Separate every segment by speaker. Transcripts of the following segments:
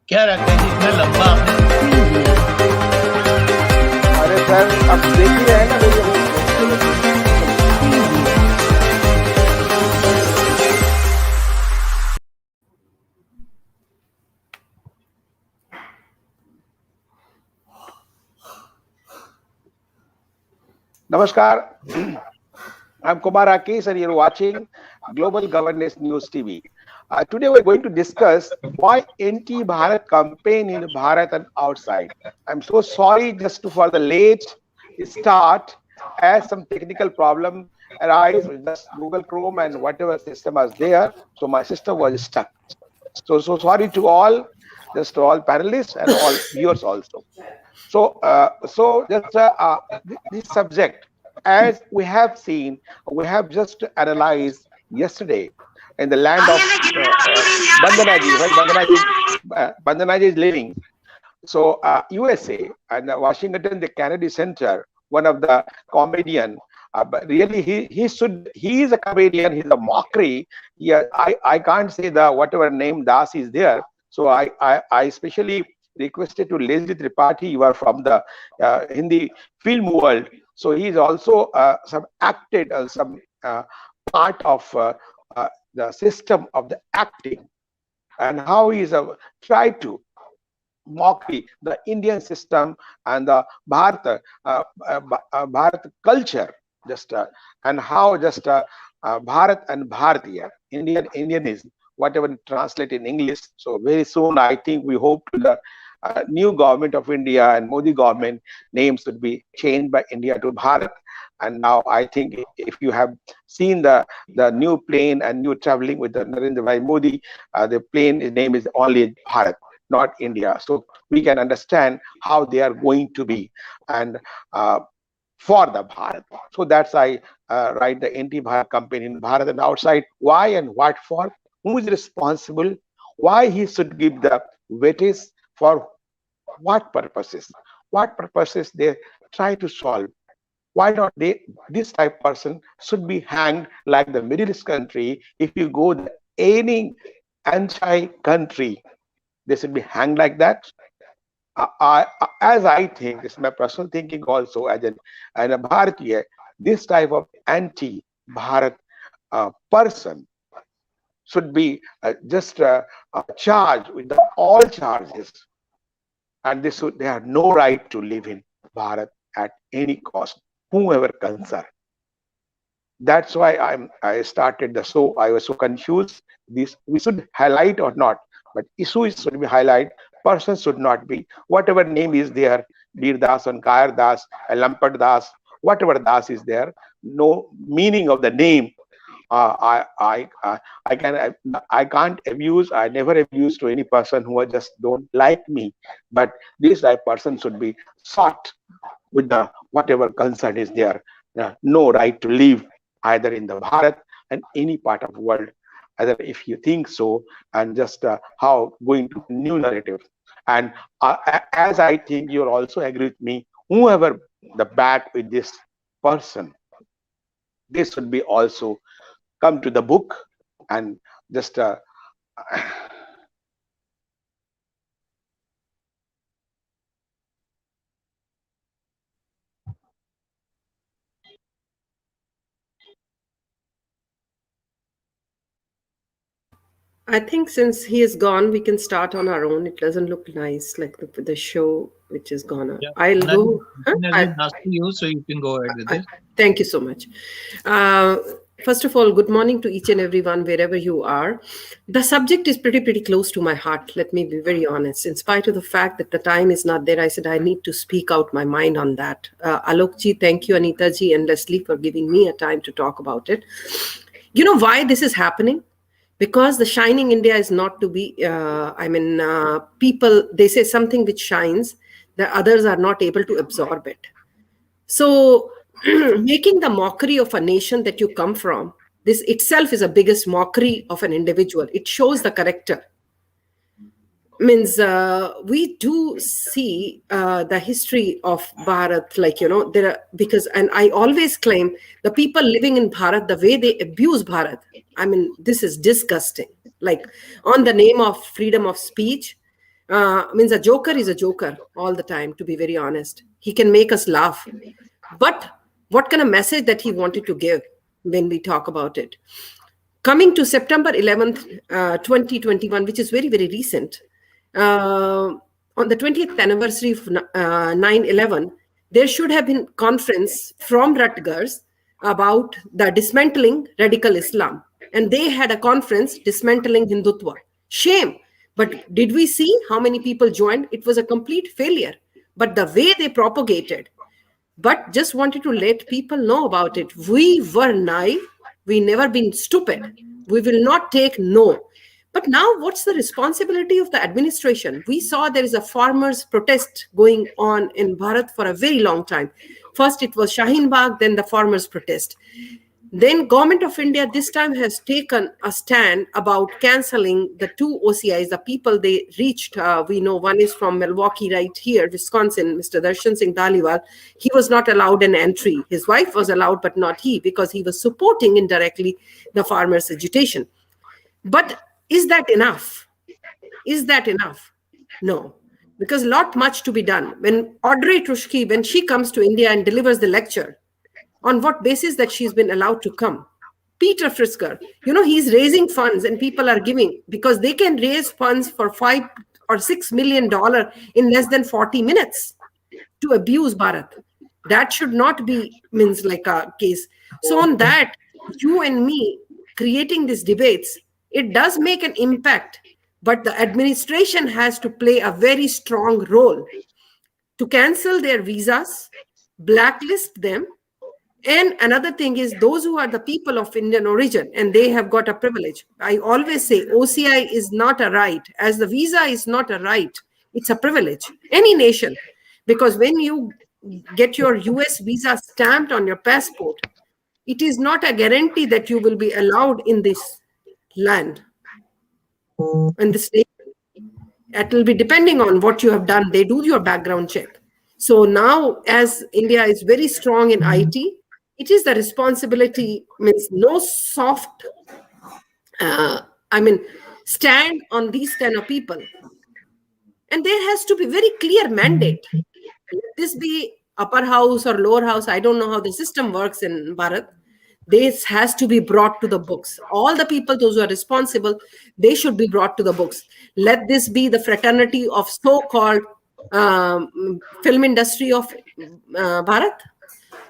Speaker 1: क्या रखा है जी, इतना लंबा आपने?
Speaker 2: अरे सर, अब देख ही रहे हैं ना भैया। Namaskar. I'm Kumar Akis and you're watching Global Governance News TV. Today we're going to discuss why anti-Bharat campaign in Bharat and outside. I'm so sorry just for the late start as some technical problem arise with just Google Chrome and whatever system was there. So my system was stuck. So sorry to all, just to all panelists and all viewers also. So just this subject, as we have seen, we have just analyzed yesterday in the land of Bandanaji, right? Bandanaji is living. So USA and Washington, the Kennedy Center, one of the comedian. But really, he is a comedian. He's a mockery. Yeah, I can't say the whatever name Das is there. So I especially requested to Leslie Tripathi. You are from the Hindi film world, so he is also some acted some part of the system of the acting, and how he is tried to mockery the Indian system and the Bharat culture, just and how just Bharat and Bharatiya, Indianism, whatever it translate in English. So very soon, I think we hope to the new government of India and Modi government names should be changed by India to Bharat. And now I think if you have seen the new plane and new traveling with the Narendra Bhai Modi, the plane name is only Bharat, not India. So we can understand how they are going to be and for the Bharat. So that's I write the anti-Bharat campaign in Bharat and outside. Why and what for? Who is responsible? Why he should give the weightage for what purposes? What purposes they try to solve? Why not this type person should be hanged like the Middle East country? If you go any anti-country, they should be hanged like that. As I think, this is my personal thinking also, as a Bharatiya, this type of anti-Bharat person should be just charged with all charges, and they have no right to live in Bharat at any cost, whoever concerned. That's why I started the show. I was so confused. This we should highlight or not, but issues should be highlight. Person should not be whatever name is there, Veer Das and Kair Das, Lampad Das, whatever Das is there. No meaning of the name. I can't abuse. I never abuse to any person who just don't like me. But this type person should be sought with the whatever concern is there. No right to live either in the Bharat and any part of the world. Either if you think so, and just how going to new narrative. And as I think you'll also agree with me, whoever the bad with this person, this should be also come to the book and just
Speaker 3: I think since he is gone, we can start on our own. It doesn't look nice, like the show which is gone on.
Speaker 1: Yeah.
Speaker 3: I'll go.
Speaker 1: I'll ask you, so you can go ahead with it.
Speaker 3: Thank you so much. First of all, good morning to each and everyone, wherever you are. The subject is pretty close to my heart. Let me be very honest. In spite of the fact that the time is not there, I said I need to speak out my mind on that. Alokji, thank you, Anitaji and Leslie, for giving me a time to talk about it. You know why this is happening? Because the shining India is not to be, people, they say something which shines, the others are not able to absorb it. So making the mockery of a nation that you come from, this itself is the biggest mockery of an individual. It shows the character. Means we do see the history of Bharat, like, there are, because, and I always claim the people living in Bharat, the way they abuse Bharat, this is disgusting. Like on the name of freedom of speech, Means a joker is a joker all the time, to be very honest. He can make us laugh. But what kind of message that he wanted to give when we talk about it? Coming to September 11th, 2021, which is very, very recent, on the 20th anniversary of 9/11, there should have been conference from Rutgers about the dismantling radical Islam. And they had a conference dismantling Hindutva. Shame. But did we see how many people joined? It was a complete failure. But the way they propagated, but just wanted to let people know about it. We were naive. We never been stupid. We will not take no. But now what's the responsibility of the administration? We saw there is a farmers protest going on in Bharat for a very long time. First it was Shaheen Bagh, then the farmers protest. Then Government of India this time has taken a stand about cancelling the two OCIs, the people they reached. We know one is from Milwaukee, right here, Wisconsin, Mr. Darshan Singh Dhaliwal. He was not allowed an entry. His wife was allowed, but not he, because he was supporting indirectly the farmers' agitation. But is that enough? Is that enough? No, because much to be done. When Audrey Truschke, when she comes to India and delivers the lecture, on what basis that she's been allowed to come? Peter Frisker, he's raising funds and people are giving because they can raise funds for $5 or $6 million in less than 40 minutes to abuse Bharat. That should not be means like a case. So on that, you and me creating these debates, it does make an impact, but the administration has to play a very strong role to cancel their visas, blacklist them. And another thing is those who are the people of Indian origin and they have got a privilege. I always say OCI is not a right, as the visa is not a right. It's a privilege. Any nation. Because when you get your US visa stamped on your passport, it is not a guarantee that you will be allowed in this land. In this nation. It will be depending on what you have done. They do your background check. So now, as India is very strong in IT, it is the responsibility, means no soft, stand on these kind of people. And there has to be very clear mandate. Let this be upper house or lower house. I don't know how the system works in Bharat. This has to be brought to the books. All the people, those who are responsible, they should be brought to the books. Let this be the fraternity of so-called film industry of Bharat.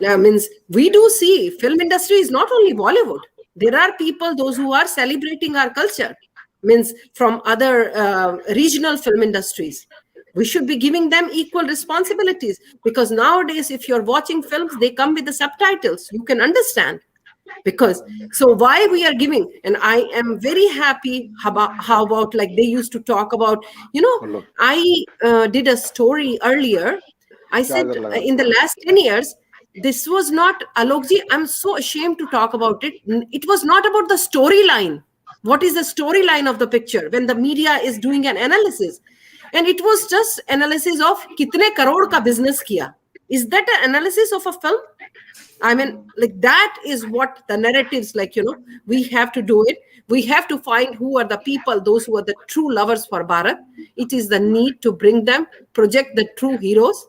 Speaker 3: Means we do see film industry is not only Bollywood. There are people, those who are celebrating our culture, means from other regional film industries. We should be giving them equal responsibilities, because nowadays, if you're watching films, they come with the subtitles. You can understand. Because so why we are giving, and I am very happy how about like they used to talk about, I did a story earlier. I said in the last 10 years, this was not, Alokji, I'm so ashamed to talk about it. It was not about the storyline. What is the storyline of the picture when the media is doing an analysis? And it was just analysis of kitne crore ka business kiya. Is that an analysis of a film? I mean, like that is what the narratives, like, we have to do it. We have to find who are the people, those who are the true lovers for Bharat. It is the need to bring them, project the true heroes,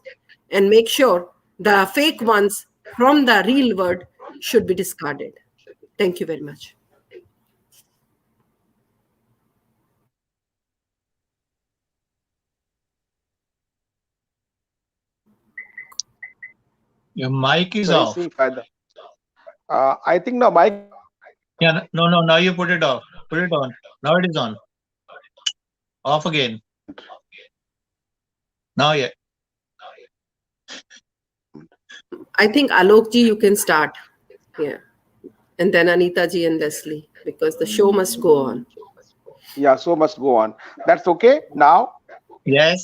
Speaker 3: and make sure the fake ones from the real world should be discarded. Thank you very much.
Speaker 1: Your mic is off.
Speaker 2: I think the mic.
Speaker 1: Yeah, no, now you put it off. Put it on. Now it is on. Off again. Now, yeah.
Speaker 3: I think Alokji, you can start. Yeah. And then Anita ji and Leslie, because the show must go on.
Speaker 2: Yeah, show must go on. That's okay now?
Speaker 1: Yes.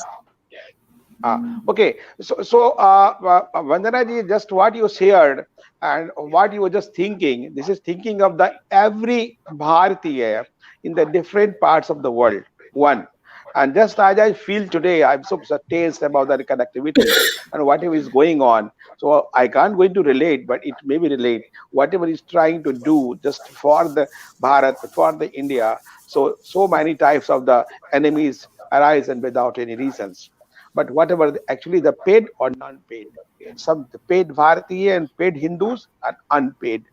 Speaker 2: Okay. So Vandana ji, just what you shared and what you were just thinking, this is thinking of the every Bharatiya in the different parts of the world. One. And just as I feel today, I'm so taste about that connectivity and whatever is going on. So I can't going to relate, but it may be relate. Whatever is trying to do just for the Bharat, for the India. So many types of the enemies arise and without any reasons. But whatever actually the paid or non-paid, some the paid Bharatiya and paid Hindus and unpaid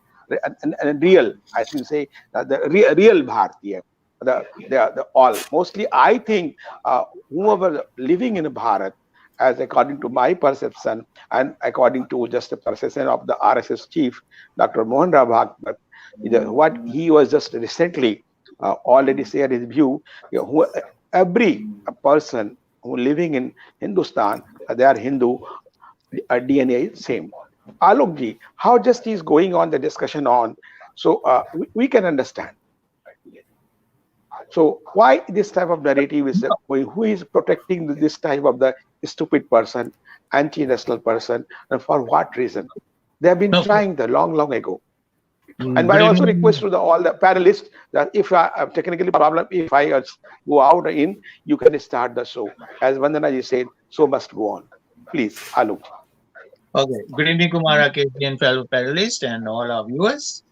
Speaker 2: and real. I think say real Bharatiya they are the all mostly I think whoever living in Bharat, as according to my perception and according to just the perception of the RSS chief Dr. Mohan Rao Bhagwat, what he was just recently already shared his view, who every person who living in Hindustan, they are Hindu, DNA is same. Alok ji, how just is going on the discussion on, so we can understand. So why this type of narrative is who is protecting this type of the stupid person, anti-national person, and for what reason? They have been
Speaker 1: No,
Speaker 2: trying the long ago. And
Speaker 1: good
Speaker 2: I also request
Speaker 1: evening.
Speaker 2: to all the panelists that if I have technically problem, if I go out or in, you can start the show. As Vandana ji said, so must go on. Please, Alok.
Speaker 1: Okay, good evening, Kumara KG and fellow panelists and all our viewers.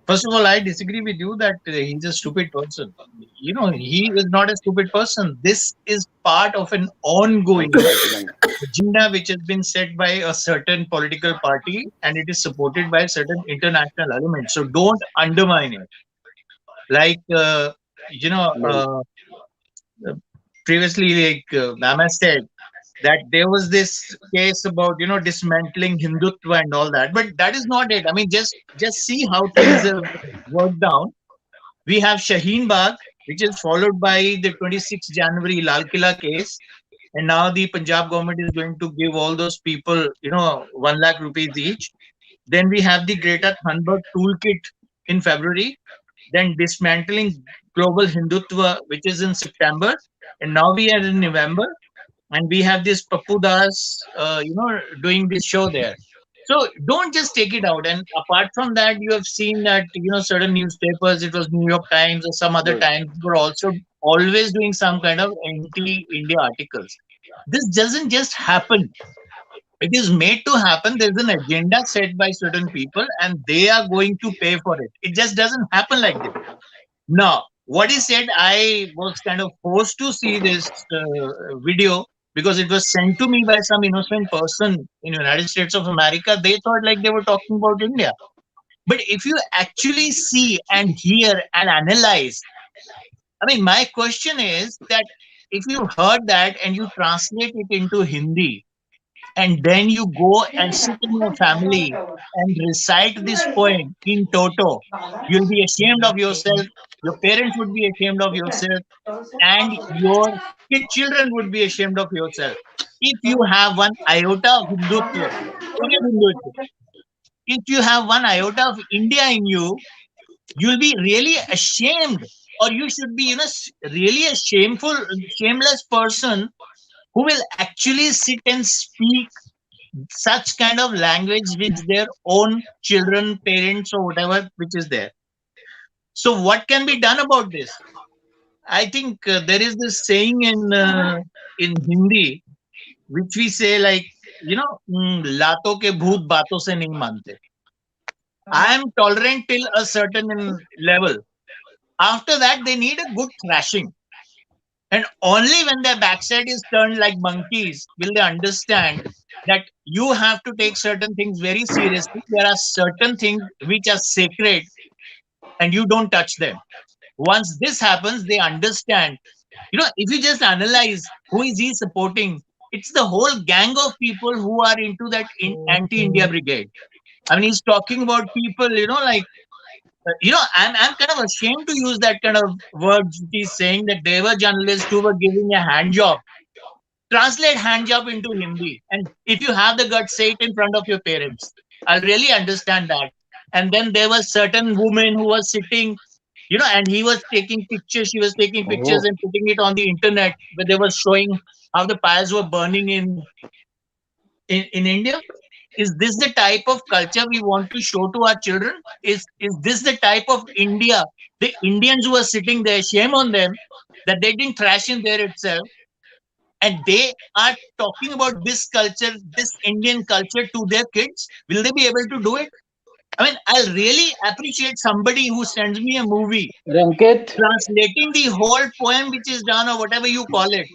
Speaker 1: First of all, I disagree with you that he's a stupid person. You know, he is not a stupid person. This is part of an
Speaker 2: Thank you,
Speaker 1: ongoing
Speaker 2: thank you, thank you.
Speaker 1: agenda which has been set by a certain political party and it is supported by certain international elements. So don't undermine it. Like, you know,
Speaker 2: Very.
Speaker 1: uh, previously, like Mama said, that there was this case about dismantling Hindutva and all that, but that is not it. I mean, just see how things have worked down. We have Shaheen Bagh, which is followed by the 26th January Lal Killa case, and now the Punjab government is going to give all those people 1 lakh rupees each. Then we have the Greta Thunberg toolkit in February, then dismantling global Hindutva, which is in September, and now we are in November and we have this Papu Das, doing this show there. So don't just take it out. And apart from that, you have seen that certain newspapers, it was New York Times or some other
Speaker 2: Good.
Speaker 1: times, were also always doing some kind of anti-India articles. This doesn't just happen. It is made to happen. There's an agenda set by certain people, and they are going to pay for it. It just doesn't happen like this. Now, what he said, I was kind of forced to see this video because it was sent to me by some innocent person in United States of America. They thought like they were talking about India. But if you actually see and hear and analyze, I mean, my question is that if you heard that and you translate it into Hindi, and then you go and sit in your family and recite this poem in toto, you'll be ashamed of yourself, your parents would be ashamed of yourself, and your kid children would be ashamed of yourself. If you have one iota of Hindutva, forget Hindutva, if you have one iota of India in you, you'll be really ashamed, or you should be, really a shameless person who will actually sit and speak such kind of language with their own children, parents, or whatever which is there. So, what can be done about this? I think there is this saying in Hindi which we say like "लातों के भूत बातों से नहीं मानते." I am tolerant till a certain level. After that, they need a good thrashing. And only when their backside is turned like monkeys will they understand that you have to take certain things very seriously. There are certain things which are sacred and you don't touch them. Once this happens, they understand. If you just analyze who is he supporting, it's the whole gang of people who are into that anti-India brigade. I mean, he's talking about people, like, I'm kind of ashamed to use that kind of words. He's saying that they were journalists who were giving a hand job. Translate hand job into Hindi. And if you have the guts, say it in front of your parents. I'll really understand that. And then there was certain woman who was sitting, and he was taking pictures. She was taking pictures
Speaker 2: Oh,
Speaker 1: and putting it on the internet where they were showing how the pyres were burning in India. Is this the type of culture we want to show to our children? Is this the type of India? The Indians who are sitting there, shame on them. that they didn't thrash in there itself, and they are talking about this culture, this Indian culture to their kids. Will they be able to do it? I mean, I'll really appreciate somebody who sends me a movie
Speaker 4: Rankit,
Speaker 1: translating the whole poem which is done or whatever you call it,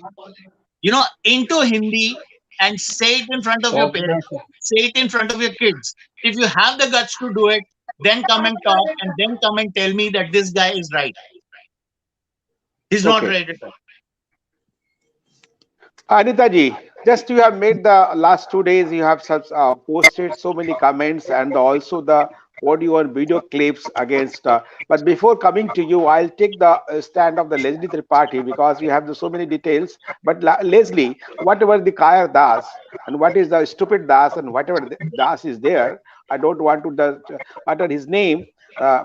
Speaker 1: into Hindi, and say it in front of your parents, say it in front of your kids. If you have the guts to do it, then come and talk, and then come and tell me that this guy is right. He's not
Speaker 2: Okay.
Speaker 1: right at all.
Speaker 2: Anita ji, just you have made the last 2 days, you have posted so many comments and also the audio and video clips against. But before coming to you, I'll take the stand of the Leslie Tripathi because you have so many details. But Leslie, whatever the Kaya Das and what is the stupid Das and whatever the Das is there, I don't want to utter his name,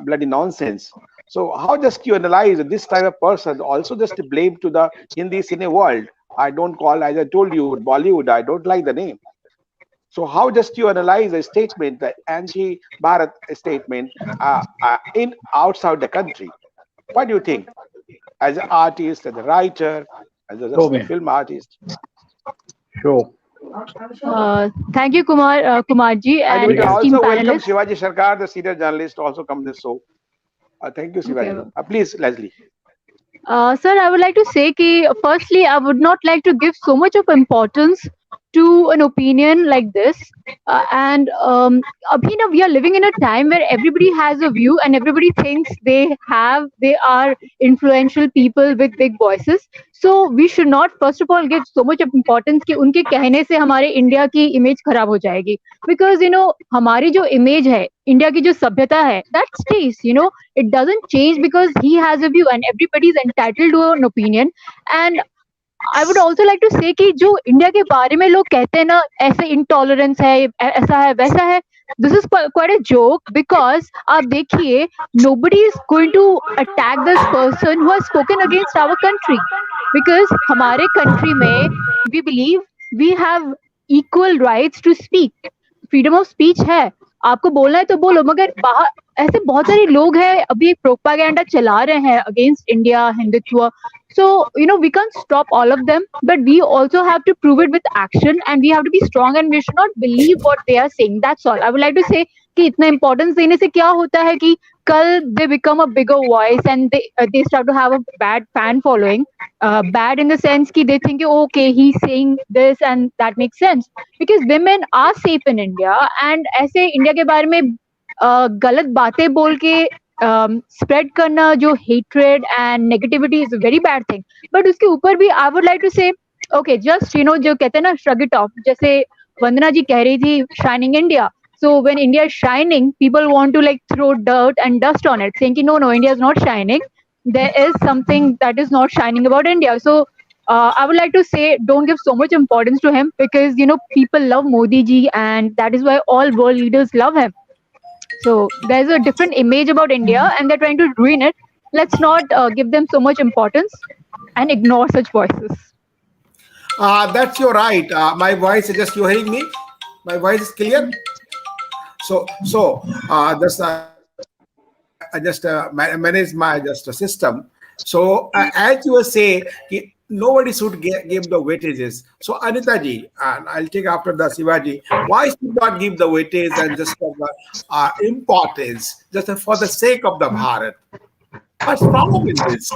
Speaker 2: bloody nonsense. So how just you analyze this type of person also just blame to the Hindi cine world? I don't call, as I told you, Bollywood. I don't like the name. So how just you analyze a statement, the anti-Bharat statement, in outside the country? What do you think, as an artist, as a writer, as a just a
Speaker 4: Robin,
Speaker 2: film artist?
Speaker 4: show.
Speaker 5: Thank you, Kumarji,
Speaker 2: And we
Speaker 5: and
Speaker 2: can
Speaker 4: Very
Speaker 5: esteemed
Speaker 2: also welcome
Speaker 5: panelists.
Speaker 2: Shivaji Sarkar, the senior journalist, also come this show. Thank you,
Speaker 5: Okay.
Speaker 2: Shivaji. Please, Leslie.
Speaker 5: Sir, I would like to say that firstly, I would not like to give so much of importance to an opinion like this. And abhi na, we are living in a time where everybody has a view and everybody thinks they are influential people with big voices. So we should not, first of all, give so much of importance कि उनके कहने से हमारे India की image खराब हो जाएगी. Because हमारी जो इमेज है, इंडिया की जो सभ्यता है, that stays. It doesn't change because he has a view and everybody is entitled to an opinion. And I would also like to say कि जो इंडिया के बारे में लोग कहते हैं ना, ऐसे इंटॉलरेंस है, ऐसा है, वैसा है, this is quite a joke. Because आप देखिए, nobody is going to attack this person who has spoken against our country. Because हमारे कंट्री में we believe we have equal rights to speak. Freedom of speech है, आपको बोलना है तो बोलो. मगर बाहर ऐसे बहुत सारे लोग हैं अभी एक प्रोपागेंडा चला रहे हैं against India, Hindutva. So, we can't stop all of them, but we also have to prove it with action, and we have to be strong, and we should not believe what they are saying. That's all. I would like to say कि इतना importance देने से क्या होता है कि कल they become a bigger voice and they start to have a bad fan following. Bad in the sense कि they think okay, he's saying this and that makes sense, because women are safe in India, and ऐसे India के बारे में गलत बातें बोल के spread करना, जो hatred and negativity is a very bad thing. But उसके ऊपर भी आई वुड लाइक टू से ओके, जस्ट जो कहते हैं ना, श्रग इट ऑफ. जैसे वंदना जी कह रही थी, shining India. So when India is shining, people want to like throw dirt and dust on it, saying no, India is not shining. There is something that is not shining about India. So I would like to say, don't give so much importance to him, because people love Modi ji, and that is why all world leaders love him. So there's a different image about India, and they're trying to ruin it. Let's not give them so much importance and ignore such voices.
Speaker 6: That's your right. My voice is just, you hearing me? My voice is clear. Just manage my just system. So as you were say, nobody should give the weightages. So Anita ji, and I'll take after the Shivaji. Why should not give the weightage and just importance just for the sake of the Bharat? What's the problem in this?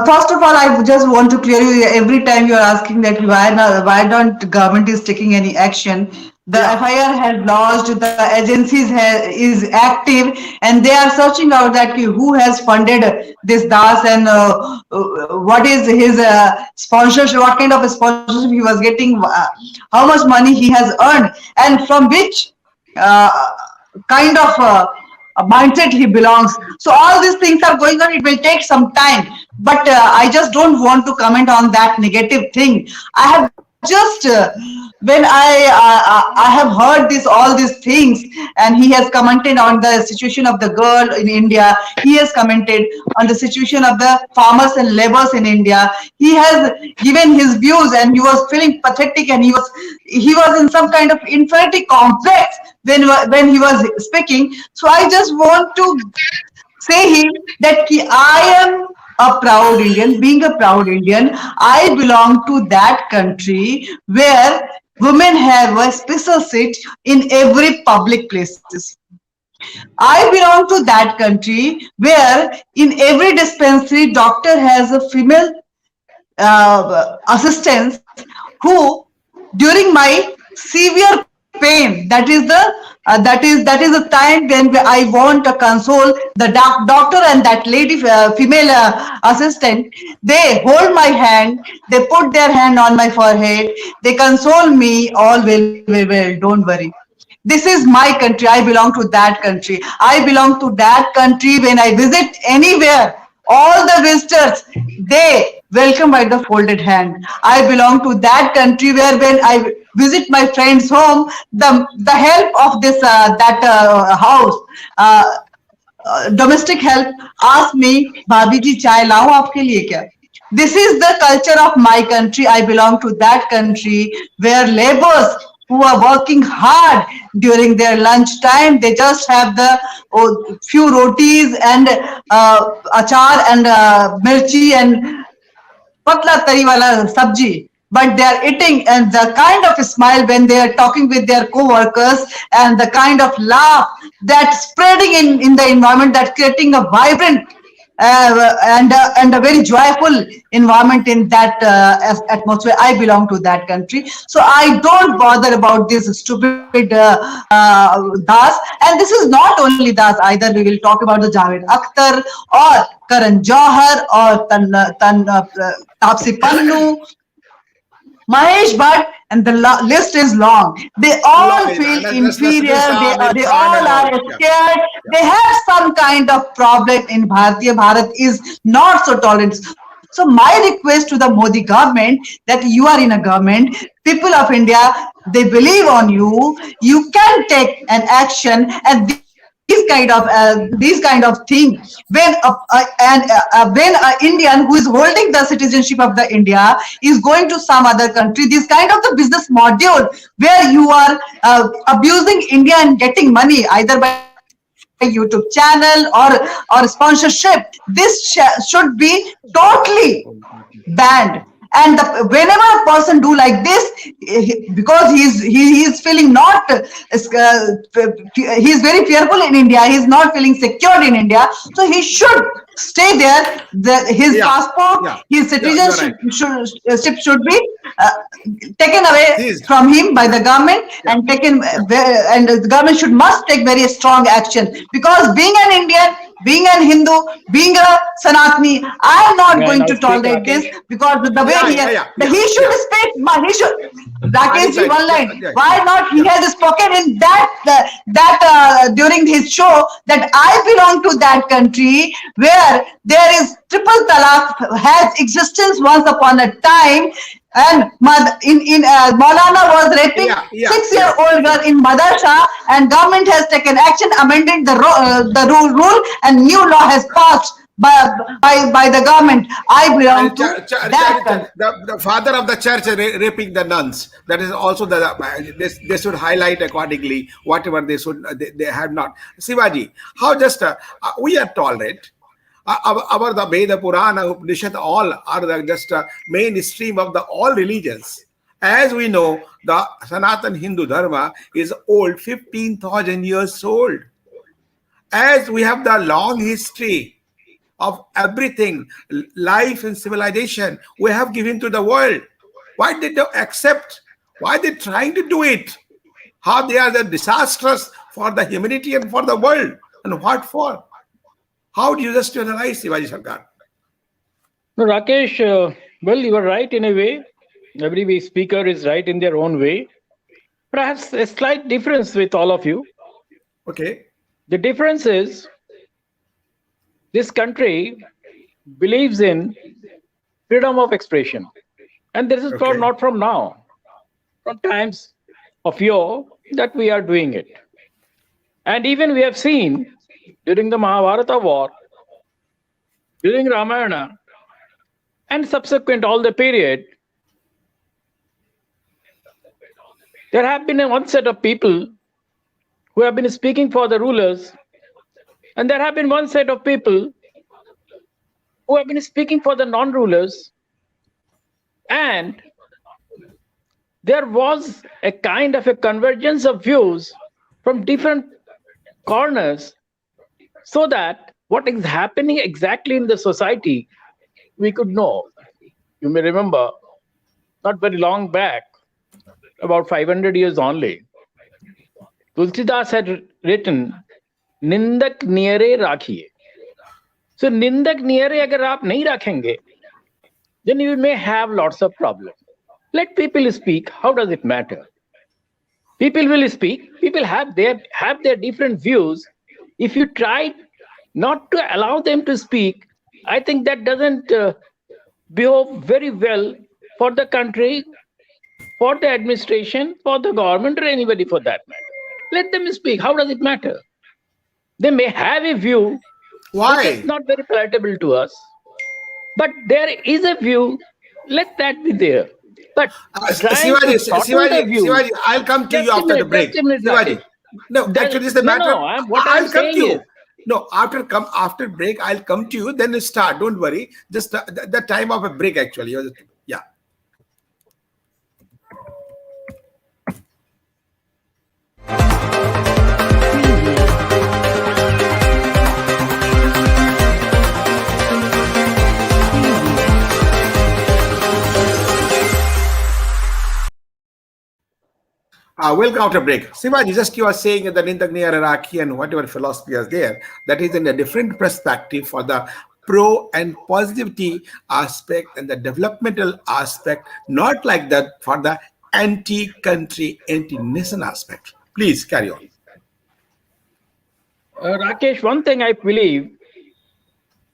Speaker 7: First of all, I just want to clear you. Every time you are asking that why don't government is taking any action? The FIR has lodged, the agencies is active, and they are searching out that who has funded this Das, and what is his sponsorship, what kind of a sponsorship he was getting, how much money he has earned, and from which kind of mindset he belongs. So all these things are going on. It will take some time, but I just don't want to comment on that negative thing. I have just when I have heard all these things, and he has commented on the situation of the girl in India. He has commented on the situation of the farmers and laborers in India. He has given his views, and he was feeling pathetic, and he was in some kind of inferiority complex when he was speaking. So I just want to say him that I am a proud Indian, being a proud Indian, I belong to that country where women have a special seat in every public places. I belong to that country where in every dispensary doctor has a female assistants who during my severe pain, that is the time when I want to console the doctor and that lady female assistant. They hold my hand, they put their hand on my forehead, they console me. All will, don't worry. This is my country. I belong to that country. I belong to that country. When I visit anywhere, all the visitors, they welcome by the folded hand. I belong to that country where when I visit my friend's home, the help of this that house. Domestic help ask me, bhabhi ji chai lao aapke liye kya? This is the culture of my country. I belong to that country where laborers who are working hard during their lunch time, they just have the few rotis and achar and mirchi and patla tari wala sabji, but they are eating, and the kind of smile when they are talking with their co-workers, and the kind of laugh that spreading in the environment, that creating a vibrant and a very joyful environment in that atmosphere. I belong to that country, so I don't bother about this stupid das. And this is not only das either. We will talk about the Javed Akhtar or Karan Johar or Tapsi Pannu, Mahesh Bhatt, and the list is long. They all feel inferior. They all are scared. They have some kind of problem in Bharatiya. Bharat is not so tolerant. So my request to the Modi government, that you are in a government, people of India, they believe on you. You can take an action, and these kind of thing when an Indian who is holding the citizenship of the India is going to some other country, this kind of the business module where you are abusing India and getting money either by YouTube channel or sponsorship, this should be totally banned. And whenever a person do like this, because he is feeling not he is very fearful in India, he is not feeling secured in India, so he should stay there. His passport, his citizenship should be taken away from him by the government, and taken, and the government should must take very strong action, because being an Indian, being a Hindu, being a Sanatani, I am not
Speaker 4: May I
Speaker 7: going
Speaker 4: now
Speaker 7: to
Speaker 4: speak,
Speaker 7: tolerate this,
Speaker 4: Rakesh?
Speaker 7: because the way he should speak. He should. Rakesh ji, one line. Why not? He has spoken in that during his show that I belong to that country where there is triple talaq has existence once upon a time, and in Maulana was raping 6-year-old girl in madrasa, and government has taken action, amended the rule, and new law has passed by the government. I belong to that country.
Speaker 6: The father of the church raping the nuns. That is also they should highlight accordingly whatever they have not. Shivaji, how just we are tolerant. Our the Veda, Purana, Upanishad, all are just mainstream of the all religions. As we know, the Sanatan Hindu Dharma is old, 15,000 years old. As we have the long history of everything, life and civilization, we have given to the world. Why did they accept? Why they trying to do it? How they are the disastrous for the humanity and for the world, and what for? How do you just analyze Shivaji Sarkar?
Speaker 4: No, Rakesh, well, you are right in a way. Every speaker is right in their own way. But I have a slight difference with all of you.
Speaker 6: Okay.
Speaker 4: The difference is this country believes in freedom of expression. And this is not from now, from times of yore that we are doing it. And even we have seen during the Mahabharata war, during Ramayana, and subsequent all the period, there have been one set of people who have been speaking for the rulers, and there have been one set of people who have been speaking for the non-rulers, and there was a kind of a convergence of views from different corners, so that what is happening exactly in the society we could know. You may remember, not very long back, about 500 years only, Tulsidas had written, Nindak niyare rakhiye. So Nindak niyare agar aap nahi rakhenge, then you may have lots of problems. Let people speak. How does it matter? People will speak. People have their different views. If you try not to allow them to speak, I think that doesn't behave very well for the country, for the administration, for the government, or anybody for that matter. Let them speak. How does it matter? They may have a view which is
Speaker 6: Why?
Speaker 4: not very palatable to us, but there is a view. Let that be there. But trying to shorten the view.
Speaker 6: Shivaji, I'll come to you
Speaker 4: Just a
Speaker 6: after the
Speaker 4: minute,
Speaker 6: break.
Speaker 4: just a minute,
Speaker 6: Shivaji,
Speaker 4: Rakesh.
Speaker 6: no, actually, this is the
Speaker 4: No,
Speaker 6: matter.
Speaker 4: no. What I'm
Speaker 6: I'll come to
Speaker 4: saying
Speaker 6: you.
Speaker 4: is,
Speaker 6: No, after break, I'll come to you. Then you start. Don't worry. Just the time of a break, actually. Yeah. Welcome after break. Sivaji, just you are saying that in the hierarchy and whatever philosophy is there, that is in a different perspective for the pro and positivity aspect and the developmental aspect, not like that for the anti-country, anti-nation aspect. Please carry on.
Speaker 4: Rakesh, one thing I believe,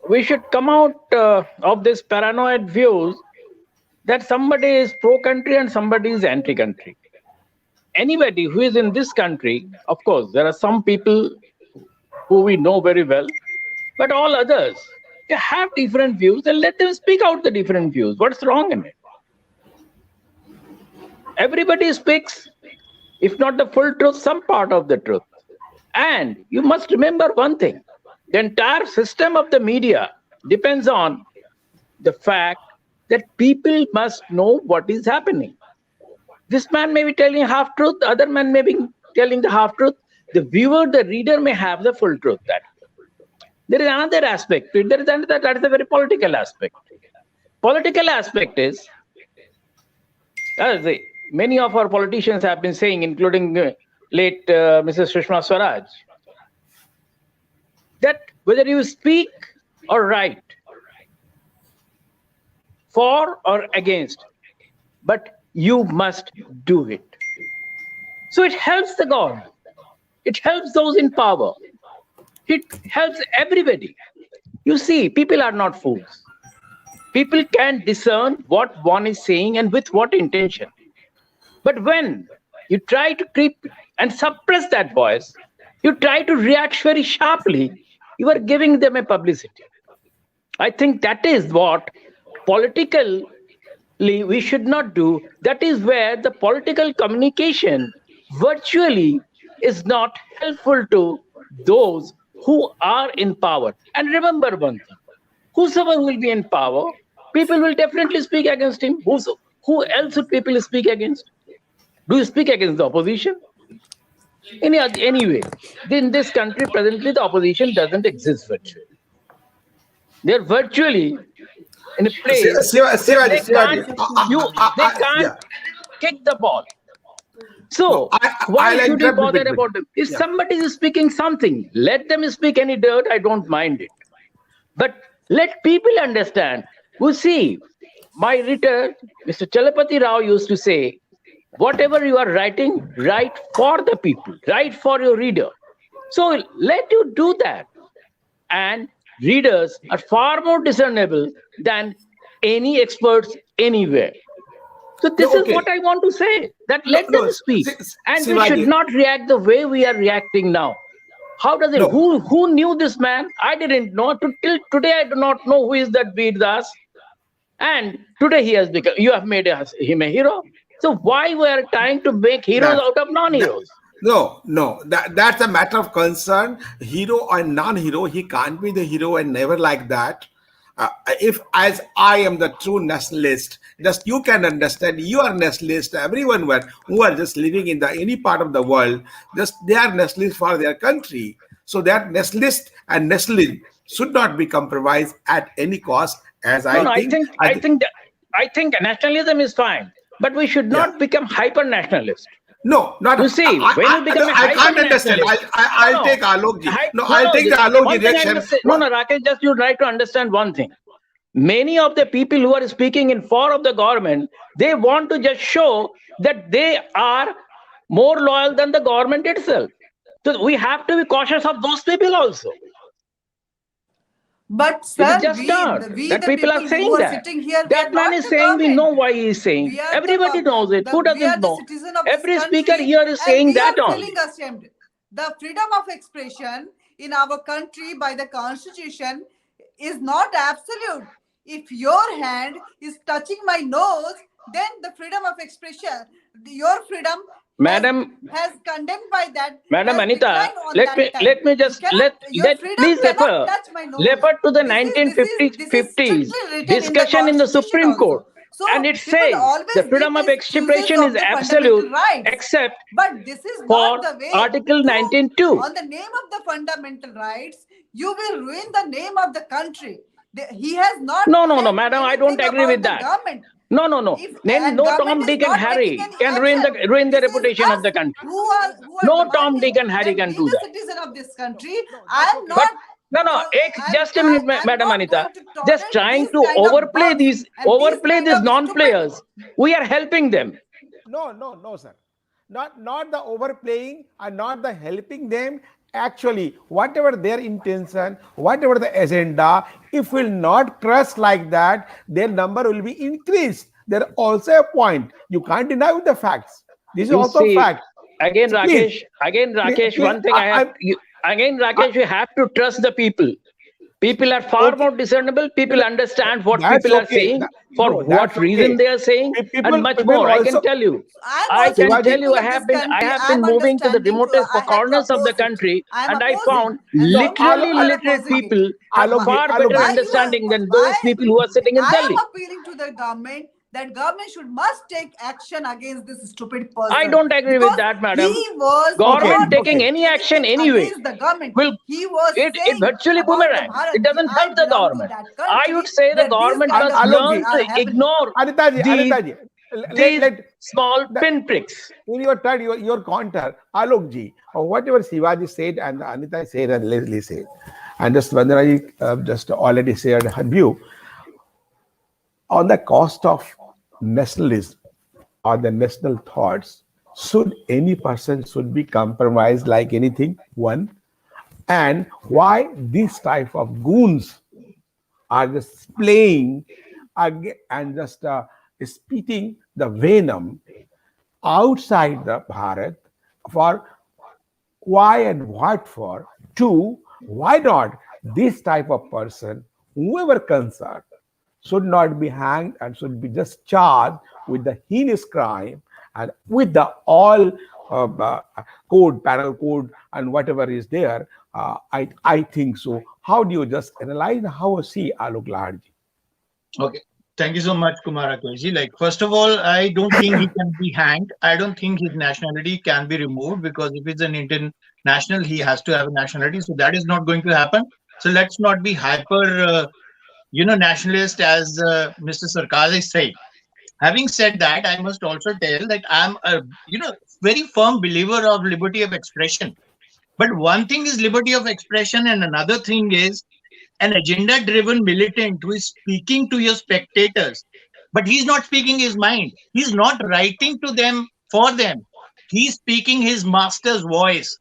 Speaker 4: we should come out of this paranoid views that somebody is pro-country and somebody is anti-country. Anybody who is in this country, of course, there are some people who we know very well, but all others, they have different views, and let them speak out the different views. What's wrong in it? Everybody speaks, if not the full truth, some part of the truth. And you must remember one thing, the entire system of the media depends on the fact that people must know what is happening. This man may be telling half truth, the other man may be telling the half truth. The viewer, the reader may have the full truth. That there is another aspect. There is another, that is a very political aspect. Political aspect is, as many of our politicians have been saying, including late Mrs. Sushma Swaraj, that whether you speak or write, for or against, but you must do it. So it helps the government. It helps those in power. It helps everybody. You see, people are not fools. People can discern what one is saying and with what intention. But when you try to creep and suppress that voice, you try to react very sharply, you are giving them a publicity. I think that is what politically we should not do. That is where the political communication virtually is not helpful to those who are in power. And remember one thing, whosoever will be in power, people will definitely speak against him. Who else would people speak against? Do you speak against the opposition? Anyway, in this country presently, the opposition doesn't exist virtually. They're virtually in a place they can't kick the ball. So why should you bother about them? If somebody is speaking something, let them speak any dirt. I don't mind it. But let people understand. You see, my reader, Mr. Chalapati Rao, used to say, whatever you are writing, write for the people, write for your reader. So let you do that. And readers are far more discernible than any experts anywhere. So this is what I want to say, that let them speak. And we should not react the way we are reacting now. How does it? Who knew this man? I didn't know. Till today, I do not know who is that Veer Das. And today he has become, you have made him a hero. So why we are trying to make heroes out of non-heroes?
Speaker 6: No, that's a matter of concern. Hero or non-hero, he can't be the hero and never like that. if as I am the true nationalist, just you can understand, you are nationalist, everyone who are just living in the any part of the world, just they are nationalist for their country. So that nationalist and nationalism should not be compromised at any cost, as
Speaker 4: No,
Speaker 6: I
Speaker 4: no,
Speaker 6: think.
Speaker 4: I think nationalism is fine, but we should
Speaker 6: Yeah.
Speaker 4: not become hyper nationalist.
Speaker 6: No, not.
Speaker 4: You see, when you
Speaker 6: No,
Speaker 4: become a
Speaker 6: I
Speaker 4: hyper
Speaker 6: can't understand.
Speaker 4: nationalist, no,
Speaker 6: I'll
Speaker 4: no,
Speaker 6: take Alokji. No,
Speaker 4: no,
Speaker 6: I'll
Speaker 4: no.
Speaker 6: take the Alokji
Speaker 4: One thing I
Speaker 6: reaction.
Speaker 4: must say, no, no, Rakesh, just you try to understand one thing. Many of the people who are speaking in favor of the government, they want to just show that they are more loyal than the government itself. So we have to be cautious of those people also.
Speaker 7: But
Speaker 4: It is
Speaker 7: sir,
Speaker 4: just start
Speaker 7: we
Speaker 4: that
Speaker 7: the
Speaker 4: people are
Speaker 7: people who
Speaker 4: saying
Speaker 7: are
Speaker 4: that.
Speaker 7: sitting here, we are
Speaker 4: That man
Speaker 7: not
Speaker 4: is
Speaker 7: the
Speaker 4: saying, we know
Speaker 7: government.
Speaker 4: why he is saying.
Speaker 7: We are
Speaker 4: Everybody knows it. Who
Speaker 7: we are
Speaker 4: doesn't
Speaker 7: the
Speaker 4: know?
Speaker 7: citizen of this
Speaker 4: Every speaker
Speaker 7: country,
Speaker 4: here is
Speaker 7: and
Speaker 4: saying
Speaker 7: we
Speaker 4: that
Speaker 7: are
Speaker 4: only.
Speaker 7: feeling ashamed. The freedom of expression in our country by the constitution is not absolute. If your hand is touching my nose, then the freedom of expression, your freedom has
Speaker 4: Madam,
Speaker 7: condemned by that,
Speaker 4: Madam
Speaker 7: has
Speaker 4: Anita,
Speaker 7: declined on that time.
Speaker 4: let me
Speaker 7: You
Speaker 4: just
Speaker 7: cannot, your
Speaker 4: let
Speaker 7: freedom
Speaker 4: please
Speaker 7: cannot touch my nose.
Speaker 4: refer to the
Speaker 7: This is
Speaker 4: 1950s
Speaker 7: strictly written in the
Speaker 4: discussion in the
Speaker 7: constitution
Speaker 4: Supreme Court,
Speaker 7: also. So
Speaker 4: and it
Speaker 7: people
Speaker 4: says the
Speaker 7: always be
Speaker 4: freedom of
Speaker 7: misuses
Speaker 4: expression is
Speaker 7: of the fundamental
Speaker 4: absolute
Speaker 7: rights,
Speaker 4: except
Speaker 7: but this is not
Speaker 4: for
Speaker 7: the way
Speaker 4: Article
Speaker 7: to,
Speaker 4: 19.2.
Speaker 7: on the name of the fundamental rights, you will ruin the name of the country. He has not
Speaker 4: No, no, no,
Speaker 7: said
Speaker 4: madam, I don't
Speaker 7: anything
Speaker 4: agree with
Speaker 7: about the
Speaker 4: that.
Speaker 7: government.
Speaker 4: No, no, no.
Speaker 7: If
Speaker 4: Then
Speaker 7: and
Speaker 4: no
Speaker 7: government
Speaker 4: Tom,
Speaker 7: is
Speaker 4: Dick, and
Speaker 7: not taking
Speaker 4: Harry
Speaker 7: any
Speaker 4: can
Speaker 7: action,
Speaker 4: ruin the
Speaker 7: this is
Speaker 4: reputation of
Speaker 7: us
Speaker 4: the country.
Speaker 7: who are
Speaker 4: No Tom, Dick,
Speaker 7: demanding
Speaker 4: and Harry
Speaker 7: that
Speaker 4: can
Speaker 7: being
Speaker 4: do
Speaker 7: a
Speaker 4: that.
Speaker 7: citizen of this country,
Speaker 6: No,
Speaker 7: I
Speaker 6: that's
Speaker 7: am
Speaker 6: okay.
Speaker 4: But
Speaker 7: not
Speaker 4: no, no, just a minute,
Speaker 7: I'm
Speaker 4: Madam
Speaker 7: not
Speaker 4: Anita.
Speaker 7: going to
Speaker 4: Just
Speaker 7: tolerate
Speaker 4: trying
Speaker 7: these
Speaker 4: to
Speaker 7: kind of bugs and these
Speaker 4: overplay
Speaker 7: kind
Speaker 4: these
Speaker 7: of stupid.
Speaker 4: non-players. We are helping them.
Speaker 2: No, sir. Not the overplaying and not the helping them. Actually, whatever their intention, whatever the agenda, if will not trust like that, their number will be increased. There also a point. You can't deny with the facts. This is
Speaker 4: You
Speaker 2: also a
Speaker 4: see,
Speaker 2: fact. So please,
Speaker 4: again, Rakesh,
Speaker 2: please,
Speaker 4: one thing again,
Speaker 2: I,
Speaker 4: Rakesh, you have to trust the people. People are far
Speaker 2: okay.
Speaker 4: more discernible.
Speaker 2: No,
Speaker 4: People
Speaker 2: no,
Speaker 4: understand what
Speaker 2: that's
Speaker 4: people are
Speaker 2: okay.
Speaker 4: saying, for
Speaker 2: No, that's
Speaker 4: what reason
Speaker 2: okay.
Speaker 4: they are saying, and much
Speaker 2: People
Speaker 4: more. I can
Speaker 2: also,
Speaker 4: tell you.
Speaker 7: I'm
Speaker 4: I
Speaker 7: also
Speaker 4: can
Speaker 7: the
Speaker 4: tell
Speaker 2: Shivaji.
Speaker 4: you,
Speaker 7: people of this
Speaker 4: I
Speaker 7: country.
Speaker 4: have been
Speaker 7: I'm
Speaker 4: moving to the
Speaker 7: understanding to.
Speaker 4: remotest
Speaker 7: I had to
Speaker 4: corners of the
Speaker 7: oppose it.
Speaker 4: country,
Speaker 7: I'm
Speaker 4: and I
Speaker 7: opposing,
Speaker 4: found
Speaker 7: and
Speaker 2: No,
Speaker 7: so many
Speaker 4: literally
Speaker 7: people are
Speaker 4: literate
Speaker 7: opposing it.
Speaker 4: people have
Speaker 2: Alokji,
Speaker 4: far better
Speaker 2: Alokji.
Speaker 7: Why you are?
Speaker 4: understanding than those
Speaker 7: Why
Speaker 4: people who are sitting in
Speaker 7: I
Speaker 4: Delhi.
Speaker 7: am appealing to the government that government should must take action against this stupid
Speaker 4: I
Speaker 7: person
Speaker 4: don't agree with
Speaker 7: because
Speaker 4: that,
Speaker 7: he
Speaker 4: madam.
Speaker 7: was
Speaker 2: Okay,
Speaker 4: Government
Speaker 7: not
Speaker 4: taking
Speaker 2: okay.
Speaker 7: doing
Speaker 4: any action
Speaker 7: anything
Speaker 4: anyway
Speaker 7: against the government.
Speaker 4: will
Speaker 7: He was
Speaker 4: it
Speaker 7: saying
Speaker 4: virtually
Speaker 7: about the
Speaker 4: boomerang. It
Speaker 7: Bharat.
Speaker 4: doesn't
Speaker 7: I
Speaker 4: help the
Speaker 7: belong to
Speaker 4: government.
Speaker 7: that
Speaker 4: I would
Speaker 7: country
Speaker 4: say the
Speaker 7: where these
Speaker 4: government
Speaker 7: kind of
Speaker 4: must
Speaker 7: things
Speaker 4: learn
Speaker 2: Alokji,
Speaker 7: are
Speaker 4: to
Speaker 7: happening.
Speaker 4: ignore
Speaker 2: Anitaji,
Speaker 4: these
Speaker 2: let
Speaker 4: small
Speaker 2: the,
Speaker 4: pinpricks.
Speaker 2: in your turn, your counter, Alokji, or whatever Shivaji said and Anita said and Leslie said, and just Vandanaji just already shared her view on the cost of nationalism or the national thoughts. Should any person should be compromised like anything? One, and why this type of goons are just playing and just spitting the venom outside the Bharat for why and what for. Two, why not this type of person, whoever concerned, should not be hanged and should be just charged with the heinous crime and with the all code, penal code, and whatever is there. I think so. How do you just analyze how see Alok Laharji?
Speaker 1: Okay. Thank you so much, Kumara Koji. Like, first of all, I don't think he can be hanged. I don't think his nationality can be removed because if it's an Indian national, he has to have a nationality. So that is not going to happen. So let's not be hyper, nationalist as Mr. Sarkar is saying. Having said that, I must also tell that I'm a, very firm believer of liberty of expression. But one thing is liberty of expression, and another thing is an agenda driven militant who is speaking to your spectators, but he's not speaking his mind. He's not writing to them for them. He's speaking his master's voice.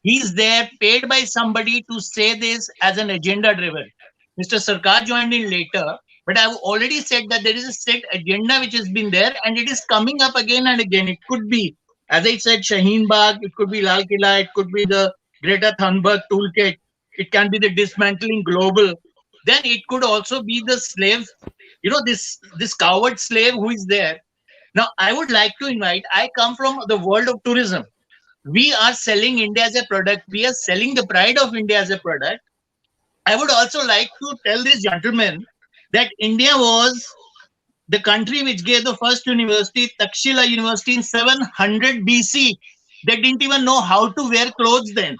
Speaker 1: He's there paid by somebody to say this as an agenda driven. Mr. Sarkar joined in later, but I've already said that there is a set agenda which has been there and it is coming up again and again. It could be, as I said, Shaheen Bagh, it could be Lal Killa, it could be the Greta Thunberg toolkit, it can be the dismantling global. Then it could also be the slave, this coward slave who is there. Now, I would like to invite, I come from the world of tourism. We are selling India as a product. We are selling the pride of India as a product. I would also like to tell this gentleman that India was the country which gave the first university, Takshila University, in 700 BC. They didn't even know how to wear clothes then.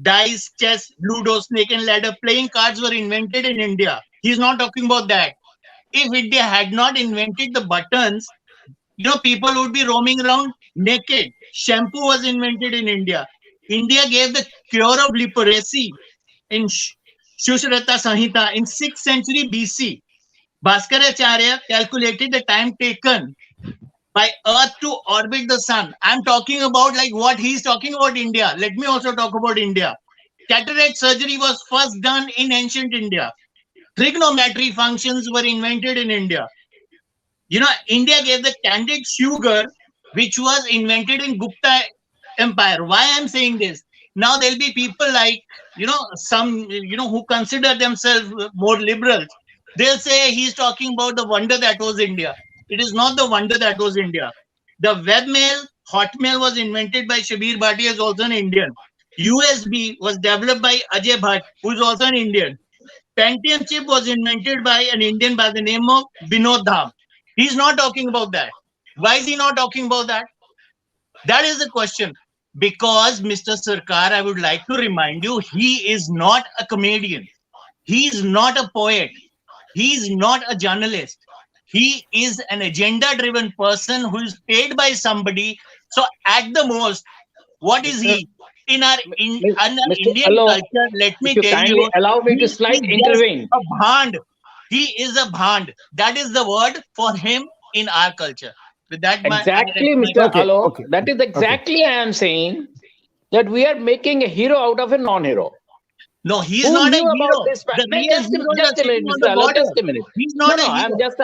Speaker 1: Dice, chess, ludo, snake and ladder, playing cards were invented in India. He's not talking about that. If India had not invented the buttons, people would be roaming around naked. Shampoo was invented in India. India gave the cure of leprosy in Shushrata Samhita in 6th century BC. Bhaskaracharya calculated the time taken by Earth to orbit the sun. I'm talking about like what he's talking about India. Let me also talk about India. Cataract surgery was first done in ancient India. Trigonometry functions were invented in India. India gave the candid sugar, which was invented in Gupta Empire. Why I'm saying this? Now there'll be people like, some, who consider themselves more liberals. They'll say he's talking about the wonder that was India. It is not the wonder that was India. The webmail, hotmail was invented by Shabir Bhatti, is also an Indian. USB was developed by Ajay Bhatt, who is also an Indian. Pentium chip was invented by an Indian by the name of Binod Dham. He's not talking about that. Why is he not talking about that? That is the question. Because Mr. Sarkar, I would like to remind you, he is not a comedian. He is not a poet. He is not a journalist. He is an agenda-driven person who is paid by somebody. So at the most, what is he? In our Indian culture, let me tell you,
Speaker 4: allow me to slight intervene.
Speaker 1: A bhand. He is a bhand. That is the word for him in our culture. With that,
Speaker 4: exactly, Mr. Alok. That is exactly I am saying that we are making a hero out of a non-hero.
Speaker 1: No, he is not a hero.
Speaker 4: Just a minute, Mr. Alok. Just a minute.
Speaker 1: He's not a hero.
Speaker 4: I'm just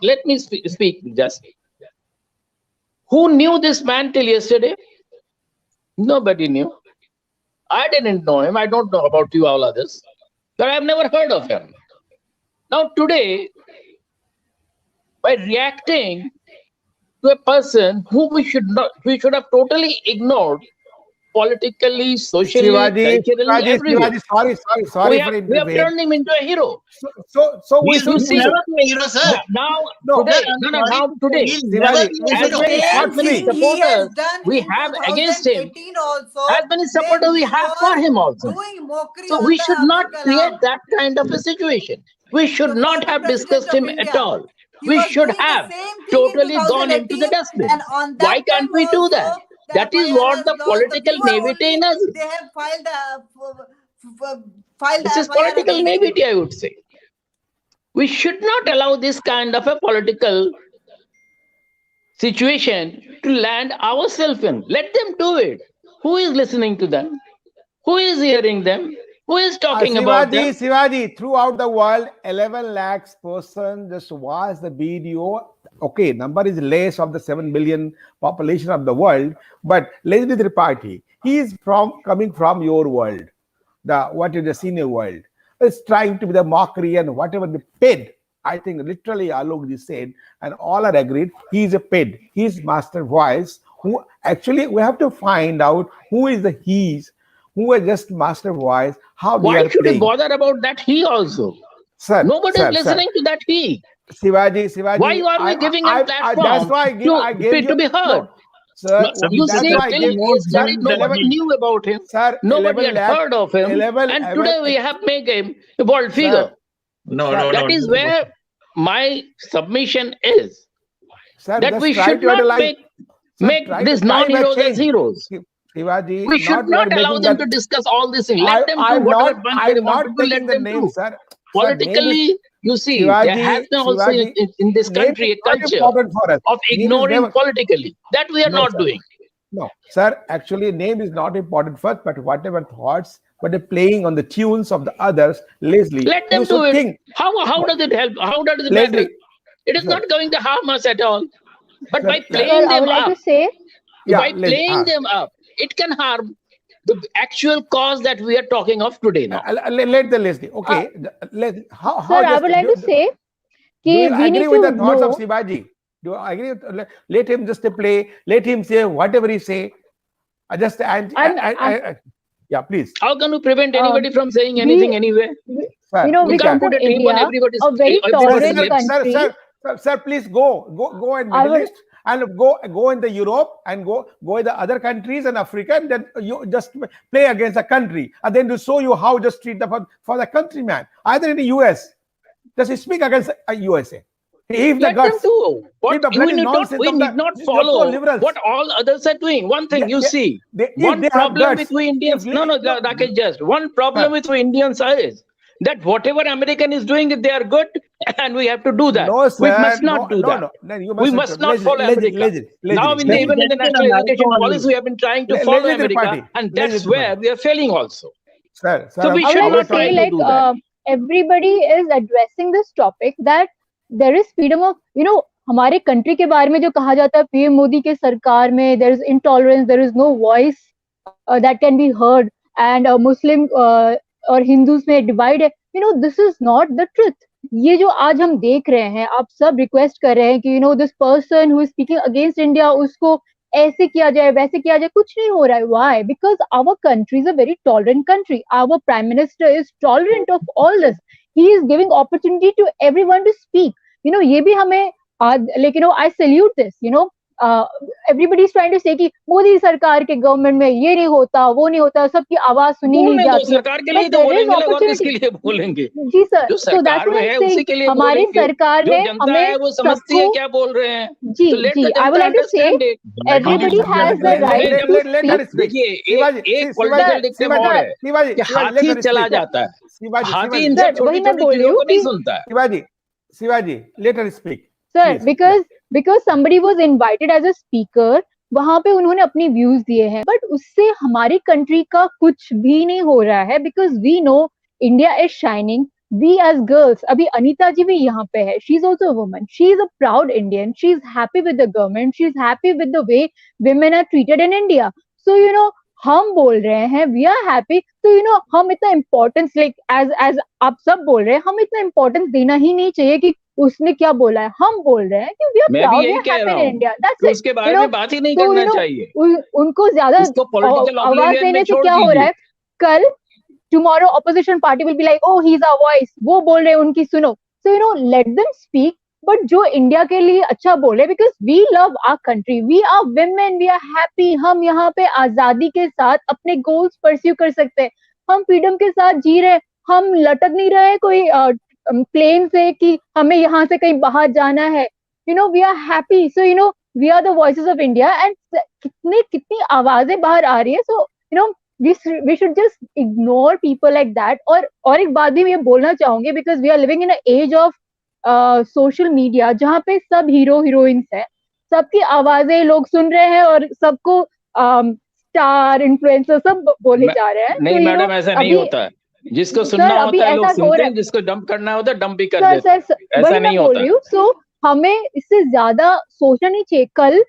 Speaker 4: let me speak. Just who knew this man till yesterday? Nobody knew. I didn't know him. I don't know about you all others, but I've never heard of him. Now today, by reacting to a person who we should have totally ignored politically, socially, culturally, everywhere.
Speaker 6: Sorry
Speaker 4: we have turned him into a hero.
Speaker 6: So we should
Speaker 1: see never be a hero, sir.
Speaker 4: Now today, as many supporters we have against him, as many supporters we have for him also. So we should not create that kind of a situation. We should not have discussed him at all. We should have totally gone into the dustbin. Why can't we do that? That is what the political naivety in us.
Speaker 8: They have filed.
Speaker 4: This is political naivety, I would say. We should not allow this kind of a political situation to land ourselves in. Let them do it. Who is listening to them? Who is hearing them? Who is talking about them?
Speaker 6: Shivaji, throughout the world, 11 lakhs person just watch the video. Okay, number is less of the 7 billion population of the world, but Leslie Tripathi, he is coming from your world, what is the senior world. It's trying to be the mockery and whatever the paid. I think literally Alok ji said, and all are agreed, he is a paid. He is master voice. Who actually we have to find out who is the he's, who is just master voice. How
Speaker 4: why should we bother about that he also?
Speaker 6: Sir,
Speaker 4: nobody is listening to that he.
Speaker 6: Shivaji.
Speaker 4: Why are we giving a platform
Speaker 6: that's why I gave
Speaker 4: to be heard?
Speaker 6: No, sir,
Speaker 4: you say nobody knew about him.
Speaker 6: Sir,
Speaker 4: nobody had heard of him. And today we have made him a world figure. That is where my submission is.
Speaker 6: Sir,
Speaker 4: that we should not make these non-heroes as heroes.
Speaker 6: Shivaji,
Speaker 4: we should not allow them to discuss all these things. Let them do whatever they want to do. Let them do. Politically, you see, there has been also in this country a culture of ignoring politically. That we are not doing.
Speaker 6: No, sir, actually name is not important first, but whatever thoughts, but they're playing on the tunes of the others, Leslie.
Speaker 4: Let them do it. How does it help? How does it matter? It is not going to harm us at all. But by playing them up, them up, it can harm the actual cause that we are talking of today now.
Speaker 6: Let the Leslie. Okay.
Speaker 5: How sir, I would like to say,
Speaker 6: do you agree with the thoughts of Shivaji? Do I agree with, let him just play, let him say whatever he say. Yeah, please.
Speaker 4: How can we prevent anybody from saying anything anyway?
Speaker 5: You
Speaker 2: Sir,
Speaker 5: know,
Speaker 4: You
Speaker 5: we
Speaker 2: Nika.
Speaker 5: come
Speaker 4: can't
Speaker 5: from
Speaker 4: put a team on
Speaker 5: India,
Speaker 4: everybody's
Speaker 5: a very
Speaker 2: Sir,
Speaker 5: tolerant
Speaker 4: everybody's
Speaker 2: sir,
Speaker 4: lips.
Speaker 2: sir,
Speaker 5: country.
Speaker 2: sir, sir, please go in
Speaker 5: I
Speaker 2: Middle
Speaker 5: would,
Speaker 2: East and go in the Europe and go in the other countries in Africa, and then you just play against the country, and then to show you how just treat the for the countryman. Either in the US, just speak against USA. If the
Speaker 4: Let them
Speaker 2: guts,
Speaker 4: do
Speaker 2: if
Speaker 4: what
Speaker 2: the
Speaker 4: we
Speaker 2: bloody
Speaker 4: need not.
Speaker 2: nonsense
Speaker 4: We
Speaker 2: of
Speaker 4: need
Speaker 2: the
Speaker 4: not
Speaker 2: your pro
Speaker 4: follow
Speaker 2: liberals,
Speaker 4: what all others are doing. One thing
Speaker 2: they,
Speaker 4: you
Speaker 2: they,
Speaker 4: see,
Speaker 2: if
Speaker 4: one
Speaker 2: they have
Speaker 4: problem
Speaker 2: guts,
Speaker 4: with we
Speaker 2: if
Speaker 4: Indians. No, no,
Speaker 2: no,
Speaker 4: Rakesh, just one problem
Speaker 2: sir,
Speaker 4: with we Indians is that whatever American is doing, they are good, and we have to do that.
Speaker 2: no,
Speaker 4: We
Speaker 2: sir,
Speaker 4: must not
Speaker 2: no,
Speaker 4: do
Speaker 2: no,
Speaker 4: that.
Speaker 2: no, no, you
Speaker 4: We
Speaker 2: mustn't.
Speaker 4: must not follow America. Now, in the,
Speaker 1: There is
Speaker 4: even in the
Speaker 1: just an
Speaker 4: national
Speaker 1: America
Speaker 4: education policy,
Speaker 1: only.
Speaker 4: we have been trying to follow
Speaker 2: Legislative
Speaker 4: America,
Speaker 2: party,
Speaker 4: and that's
Speaker 2: legislative party.
Speaker 4: where we are failing also.
Speaker 2: Sir,
Speaker 4: So we
Speaker 5: I would
Speaker 4: should
Speaker 5: like to
Speaker 2: I'm
Speaker 4: not
Speaker 2: not
Speaker 4: try
Speaker 5: say,
Speaker 4: to
Speaker 5: like,
Speaker 4: do that.
Speaker 5: everybody is addressing this topic that there is freedom of, हमारे country के बारे में जो कहा जाता है PM Modi के सरकार में, there is intolerance, there is no voice that can be heard, and Muslim और Hindus में divide है. This is not the truth. ये जो आज हम देख रहे हैं, आप सब रिक्वेस्ट कर रहे हैं कि this person who is speaking against India, उसको ऐसे किया जाए, वैसे किया जाए, कुछ नहीं हो रहा है. Why? Because our country is a very tolerant country. Our prime minister is tolerant of all this. He is giving opportunity to everyone to speak. ये भी हमें like I salute this. uh, everybody is trying to say कि मोदी सरकार के government में ये नहीं होता, वो नहीं होता, सबकी आवाज सुनी नहीं
Speaker 4: बोलने दो,
Speaker 5: जाती है.
Speaker 4: सरकार के
Speaker 5: But
Speaker 4: लिए तो
Speaker 5: there is
Speaker 4: बोलेंगे लोग, और किसके
Speaker 5: opportunity.
Speaker 4: लिए बोलेंगे?
Speaker 5: जी सर,
Speaker 4: जो
Speaker 5: so that's
Speaker 4: सरकार
Speaker 5: what
Speaker 4: में
Speaker 5: I'm
Speaker 4: है
Speaker 5: saying.
Speaker 4: उसी के लिए
Speaker 5: हमारी
Speaker 4: बोलेंगे.
Speaker 5: सरकार
Speaker 4: जो
Speaker 5: ने
Speaker 4: जनता
Speaker 5: हमें
Speaker 4: है वो समझती है
Speaker 5: सबको,
Speaker 4: क्या बोल रहे हैं.
Speaker 5: जी
Speaker 4: तो लेट
Speaker 5: जी,
Speaker 4: द
Speaker 5: I would
Speaker 4: जनता
Speaker 5: like to say
Speaker 4: understand it.
Speaker 1: Bharat
Speaker 5: everybody
Speaker 1: ji,
Speaker 5: has the
Speaker 1: Bharat ji,
Speaker 5: right to
Speaker 2: let
Speaker 5: speak.
Speaker 2: her speak.
Speaker 4: देखिए,
Speaker 2: Shivaji,
Speaker 4: एक
Speaker 5: सर
Speaker 4: पॉलिटिकल डिक्टेम और
Speaker 5: सर
Speaker 4: है
Speaker 2: Shivaji,
Speaker 4: कि
Speaker 2: Shivaji, let
Speaker 4: हाथी
Speaker 2: her
Speaker 4: चला
Speaker 2: speak.
Speaker 4: जाता है. हाथी इन सब
Speaker 5: सर
Speaker 4: छोटी
Speaker 5: वही मैं
Speaker 4: छोटी
Speaker 5: बोल रही
Speaker 4: चीजों
Speaker 5: हूँ
Speaker 4: को नहीं
Speaker 5: कि
Speaker 4: सुनता है.
Speaker 2: Shivaji, let her speak,
Speaker 5: sir
Speaker 2: please.
Speaker 5: Because somebody was invited as a speaker, वहां पे उन्होंने अपनी व्यूज दिए हैं, बट उससे हमारी कंट्री का कुछ भी नहीं हो रहा है. Because we know India is shining. We as girls, अभी अनीता जी भी यहाँ पे है, she is also woman, she is a proud Indian, she is happy with the government, she is happy with the way women are treated in India. So हम बोल रहे हैं we are happy, तो हम इतना इम्पोर्टेंस, लाइक एज आप सब बोल रहे हैं, हम इतना इम्पोर्टेंस देना ही नहीं चाहिए कि उसने क्या बोला है. हम बोल रहे हैं कि वी आर
Speaker 4: मैं भी
Speaker 5: प्राउड, वी
Speaker 4: यही
Speaker 5: आर
Speaker 4: कह
Speaker 5: हैप्पी
Speaker 4: रहा
Speaker 5: इन
Speaker 4: हूँ
Speaker 5: इंडिया,
Speaker 4: कि
Speaker 5: दैट्स
Speaker 4: उसके
Speaker 5: इट.
Speaker 4: बारे में बात ही नहीं
Speaker 5: तो
Speaker 4: करना चाहिए.
Speaker 5: उनको ज्यादा
Speaker 4: उसको पॉलिटिकल
Speaker 5: आवाज
Speaker 4: ओब्लिवियन में
Speaker 5: देने से
Speaker 4: छोड़
Speaker 5: क्या हो रहा
Speaker 4: दीजिए.
Speaker 5: है. कल tomorrow opposition party will be like, oh, he's our voice, वो बोल रहे हैं उनकी सुनो. So let them speak, but जो इंडिया के लिए अच्छा बोले, because we love our country, we are women, we are happy, हम यहाँ पे आजादी के साथ अपने goals pursue कर सकते हैं, हम freedom के साथ जी रहे हैं, हम लटक नहीं रहे कोई प्लेन से कि हमें यहाँ से कहीं बाहर जाना है. we are happy, so we are the voices of India, and कितनी आवाजें बाहर आ रही है. So we should just ignore people like that. और एक बात भी मैं बोलना चाहूंगी, because we are living in an age of social media, जहाँ पे सब हीरो हीरोइंस है, सबकी आवाजें लोग सुन रहे हैं और सबको स्टार इन्फ्लुएंसर सब बोले जा रहे हैं.
Speaker 4: नहीं
Speaker 5: तो
Speaker 4: मैडम, ऐसा नहीं
Speaker 5: अभी
Speaker 4: होता है. जिसको
Speaker 5: सर
Speaker 4: सुनना
Speaker 5: अभी
Speaker 4: होता है लोग
Speaker 5: ऐसा हो
Speaker 4: सुनते
Speaker 5: रहा
Speaker 4: हैं,
Speaker 5: है.
Speaker 4: जिसको डंप करना होता है डंप भी कर
Speaker 5: सर
Speaker 4: देते हैं.
Speaker 5: सर
Speaker 4: ऐसा
Speaker 5: वही मैं
Speaker 4: नहीं
Speaker 5: बोल
Speaker 4: होता
Speaker 5: रही
Speaker 4: है.
Speaker 5: हूँ. सो हमें इससे ज्यादा सोचना नहीं चाहिए. कल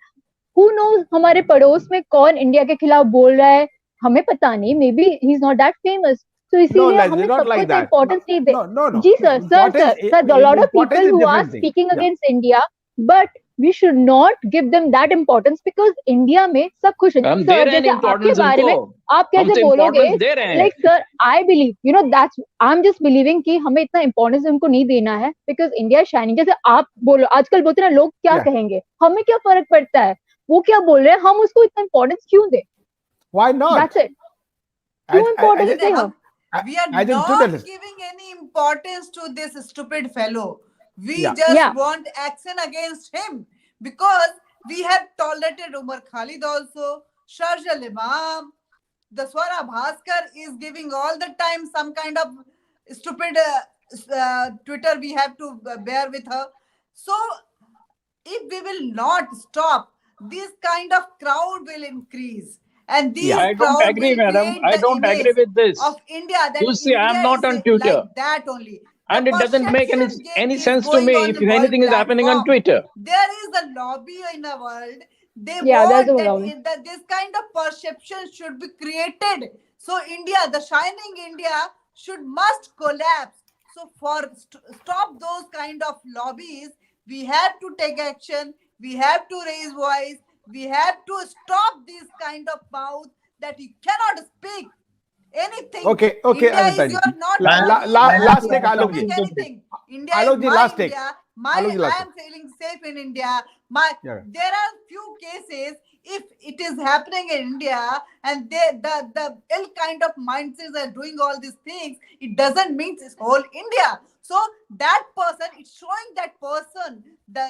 Speaker 5: who knows हमारे पड़ोस में कौन इंडिया के खिलाफ बोल रहा है, हमें पता नहीं, may be he is not that famous. तो
Speaker 2: No,
Speaker 5: इसीलिए
Speaker 2: Leslie,
Speaker 5: हमें
Speaker 2: not
Speaker 5: सबको
Speaker 2: like
Speaker 5: इतना
Speaker 2: that.
Speaker 5: इम्पोर्टेंस नहीं दे.
Speaker 2: No.
Speaker 5: जी sir sir
Speaker 2: Importance,
Speaker 5: sir sir a lot of
Speaker 2: importance
Speaker 5: people
Speaker 2: is
Speaker 5: who are
Speaker 2: different thing.
Speaker 5: speaking
Speaker 2: Yeah.
Speaker 5: against India, but we should not give them that importance, because India में सब खुश है.
Speaker 4: हम दे
Speaker 5: sir
Speaker 4: रहे हैं
Speaker 5: जैसे आपके
Speaker 4: इम्पोर्टेंस
Speaker 5: बारे
Speaker 4: उनको.
Speaker 5: में आप
Speaker 4: हम
Speaker 5: कैसे
Speaker 4: तो
Speaker 5: बोलोगे,
Speaker 4: इम्पोर्टेंस दे रहे हैं.
Speaker 5: Like sir I believe that's I am just believing कि हमें इतना इम्पोर्टेंस उनको नहीं देना है, बिकॉज इंडिया शाइनिंग. जैसे आप बोलो, आजकल बोलते हैं ना लोग क्या
Speaker 2: Yeah.
Speaker 5: कहेंगे, हमें क्या फर्क पड़ता है, वो क्या बोल रहे हैं, हम उसको इतना इम्पोर्टेंस क्यों दें.
Speaker 2: Why not?
Speaker 5: That's it. क्यों इम्पोर्टेंस दें हम.
Speaker 8: We are
Speaker 2: I think
Speaker 8: not
Speaker 2: total.
Speaker 8: giving any importance to this stupid fellow. We
Speaker 2: Yeah.
Speaker 8: just
Speaker 5: Yeah.
Speaker 8: want action against him, because we have tolerated Umar Khalid also, Sharjal Imam. The Swara Bhaskar is giving all the time some kind of stupid Twitter. We have to bear with her. So if we will not stop, this kind of crowd will increase, and these
Speaker 2: Yeah.
Speaker 4: I don't
Speaker 8: crowd
Speaker 4: agree,
Speaker 8: will
Speaker 4: madam.
Speaker 8: create
Speaker 4: I
Speaker 8: the
Speaker 4: don't agree
Speaker 8: image
Speaker 4: with this.
Speaker 8: of India, that
Speaker 4: You see, I'm
Speaker 8: India
Speaker 4: not
Speaker 8: is
Speaker 4: on Twitter,
Speaker 8: like that only. The
Speaker 4: and it doesn't make
Speaker 8: perception game
Speaker 4: any
Speaker 8: is
Speaker 4: sense to
Speaker 8: going
Speaker 4: me
Speaker 8: on
Speaker 4: if
Speaker 8: the world
Speaker 4: anything is happening on
Speaker 8: platform.
Speaker 4: Twitter.
Speaker 8: There is a lobby in the world. They
Speaker 5: Yeah, that's
Speaker 8: want
Speaker 5: what I
Speaker 8: that,
Speaker 5: mean.
Speaker 8: that this kind of perception should be created. So India, the shining India, should must collapse. So for stop those kind of lobbies, we have to take action. We have to raise voice. We have to stop this kind of mouth that you cannot speak. anything.
Speaker 2: Okay,
Speaker 8: India is
Speaker 2: Anitaji.
Speaker 8: your not
Speaker 1: I,
Speaker 8: your
Speaker 1: I have
Speaker 2: Last
Speaker 1: to
Speaker 2: take
Speaker 1: add
Speaker 2: Alokji.
Speaker 8: doing
Speaker 1: something to this.
Speaker 8: anything. India is
Speaker 2: Alokji,
Speaker 8: my
Speaker 2: last take.
Speaker 8: India.
Speaker 2: Alokji,
Speaker 8: I
Speaker 2: last
Speaker 8: am
Speaker 2: take.
Speaker 8: feeling safe in India.
Speaker 2: Yeah.
Speaker 8: There are few cases if it is happening in India and the ill kind of mindsets are doing all these things, it doesn't mean it's whole India. So that person, it's showing that person, the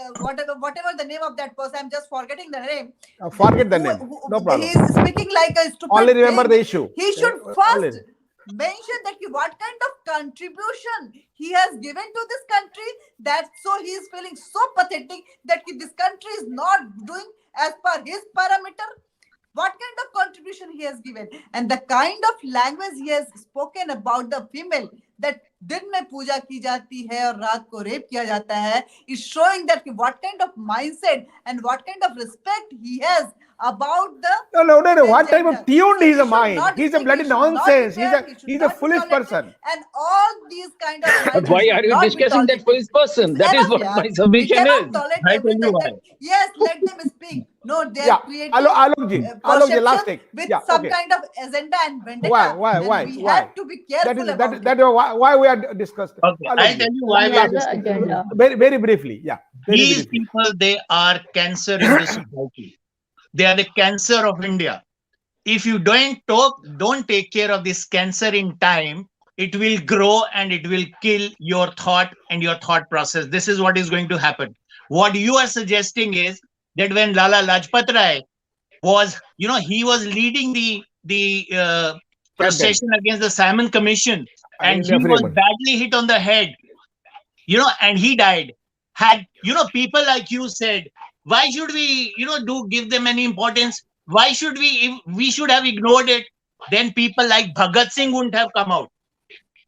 Speaker 8: whatever the name of that person, I'm just forgetting the name.
Speaker 2: Forget the name. No
Speaker 8: He
Speaker 2: problem.
Speaker 8: is speaking like a
Speaker 2: Only
Speaker 8: stupid
Speaker 2: remember
Speaker 8: thing.
Speaker 2: the issue.
Speaker 8: He should
Speaker 2: Only.
Speaker 8: first mention that what kind of contribution he has given to this country, that so he is feeling so pathetic that this country is not doing as per his parameter. What kind of contribution he has given, and the kind of language he has spoken about the female, that दिन में पूजा की जाती है और रात को rape किया जाता है, is showing that what kind of mindset and what kind of respect he has about the
Speaker 2: No.
Speaker 8: female
Speaker 2: What type
Speaker 8: gender.
Speaker 2: of tuned
Speaker 8: So
Speaker 2: he's
Speaker 8: he
Speaker 2: a
Speaker 8: should
Speaker 2: mind?
Speaker 8: not
Speaker 2: He's a
Speaker 8: speak,
Speaker 2: bloody
Speaker 8: he should not be
Speaker 2: nonsense.
Speaker 8: there, he should
Speaker 2: He's a
Speaker 8: not be
Speaker 2: foolish
Speaker 8: tolerated,
Speaker 2: person.
Speaker 8: and all these kind of
Speaker 4: But
Speaker 8: minds
Speaker 4: why
Speaker 8: should
Speaker 4: are you
Speaker 8: not be
Speaker 4: discussing that for
Speaker 8: tolerated.
Speaker 4: this person?
Speaker 8: It's
Speaker 4: That is
Speaker 8: enough,
Speaker 4: what
Speaker 8: yeah.
Speaker 4: my
Speaker 8: We
Speaker 4: submission
Speaker 8: cannot
Speaker 4: is.
Speaker 8: tolerate
Speaker 1: I tell
Speaker 8: every
Speaker 1: you
Speaker 8: time
Speaker 1: why.
Speaker 8: that yes, let them speak. No, they are
Speaker 2: Yeah.
Speaker 8: creating
Speaker 2: Alokji, last
Speaker 8: perception
Speaker 2: take.
Speaker 8: with
Speaker 2: Yeah.
Speaker 8: some
Speaker 2: Okay.
Speaker 8: kind of agenda and
Speaker 2: Why?
Speaker 8: vendetta,
Speaker 2: Why?
Speaker 8: and
Speaker 2: Why?
Speaker 8: we
Speaker 2: Why?
Speaker 8: have to be
Speaker 2: That
Speaker 8: careful
Speaker 2: is
Speaker 8: about it.
Speaker 2: that is why we are discussed.
Speaker 1: Okay, I tell
Speaker 2: Alokji,
Speaker 1: you why we are
Speaker 5: Yeah, the
Speaker 1: discussing this.
Speaker 5: agenda.
Speaker 2: very briefly. Yeah. Very
Speaker 1: These
Speaker 2: briefly.
Speaker 1: people, they are cancer in the society. They are the cancer of India. If you don't take care of this cancer in time, it will grow and it will kill your thought and your thought process. This is what is going to happen. What you are suggesting is that when Lala Lajpat Rai was, he was leading the
Speaker 2: Campaign.
Speaker 1: procession against the Simon Commission, and
Speaker 2: India
Speaker 1: he was
Speaker 2: Freeman.
Speaker 1: badly hit on the head, and he died. Had people like you said, why should we, do give them any importance? Why should we should have ignored it? Then people like Bhagat Singh wouldn't have come out.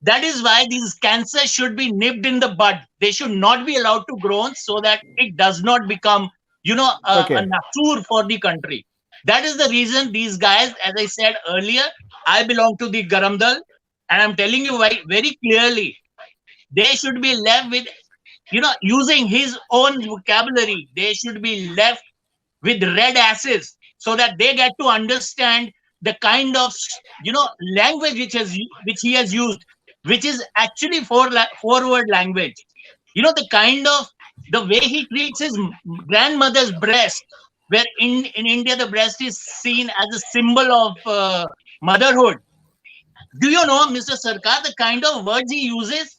Speaker 1: That is why these cancers should be nipped in the bud. They should not be allowed to grow on, so that it does not become, a
Speaker 2: Okay.
Speaker 1: nasur for the country. That is the reason these guys, as I said earlier, I belong to the Garamdal, and I'm telling you very clearly, they should be left with, using his own vocabulary. They should be left with red asses, so that they get to understand the kind of, language which he has used, which is actually forward language. The way he treats his grandmother's breast, where in India the breast is seen as a symbol of motherhood. Do you know, Mr. Sarkar, the kind of words he uses?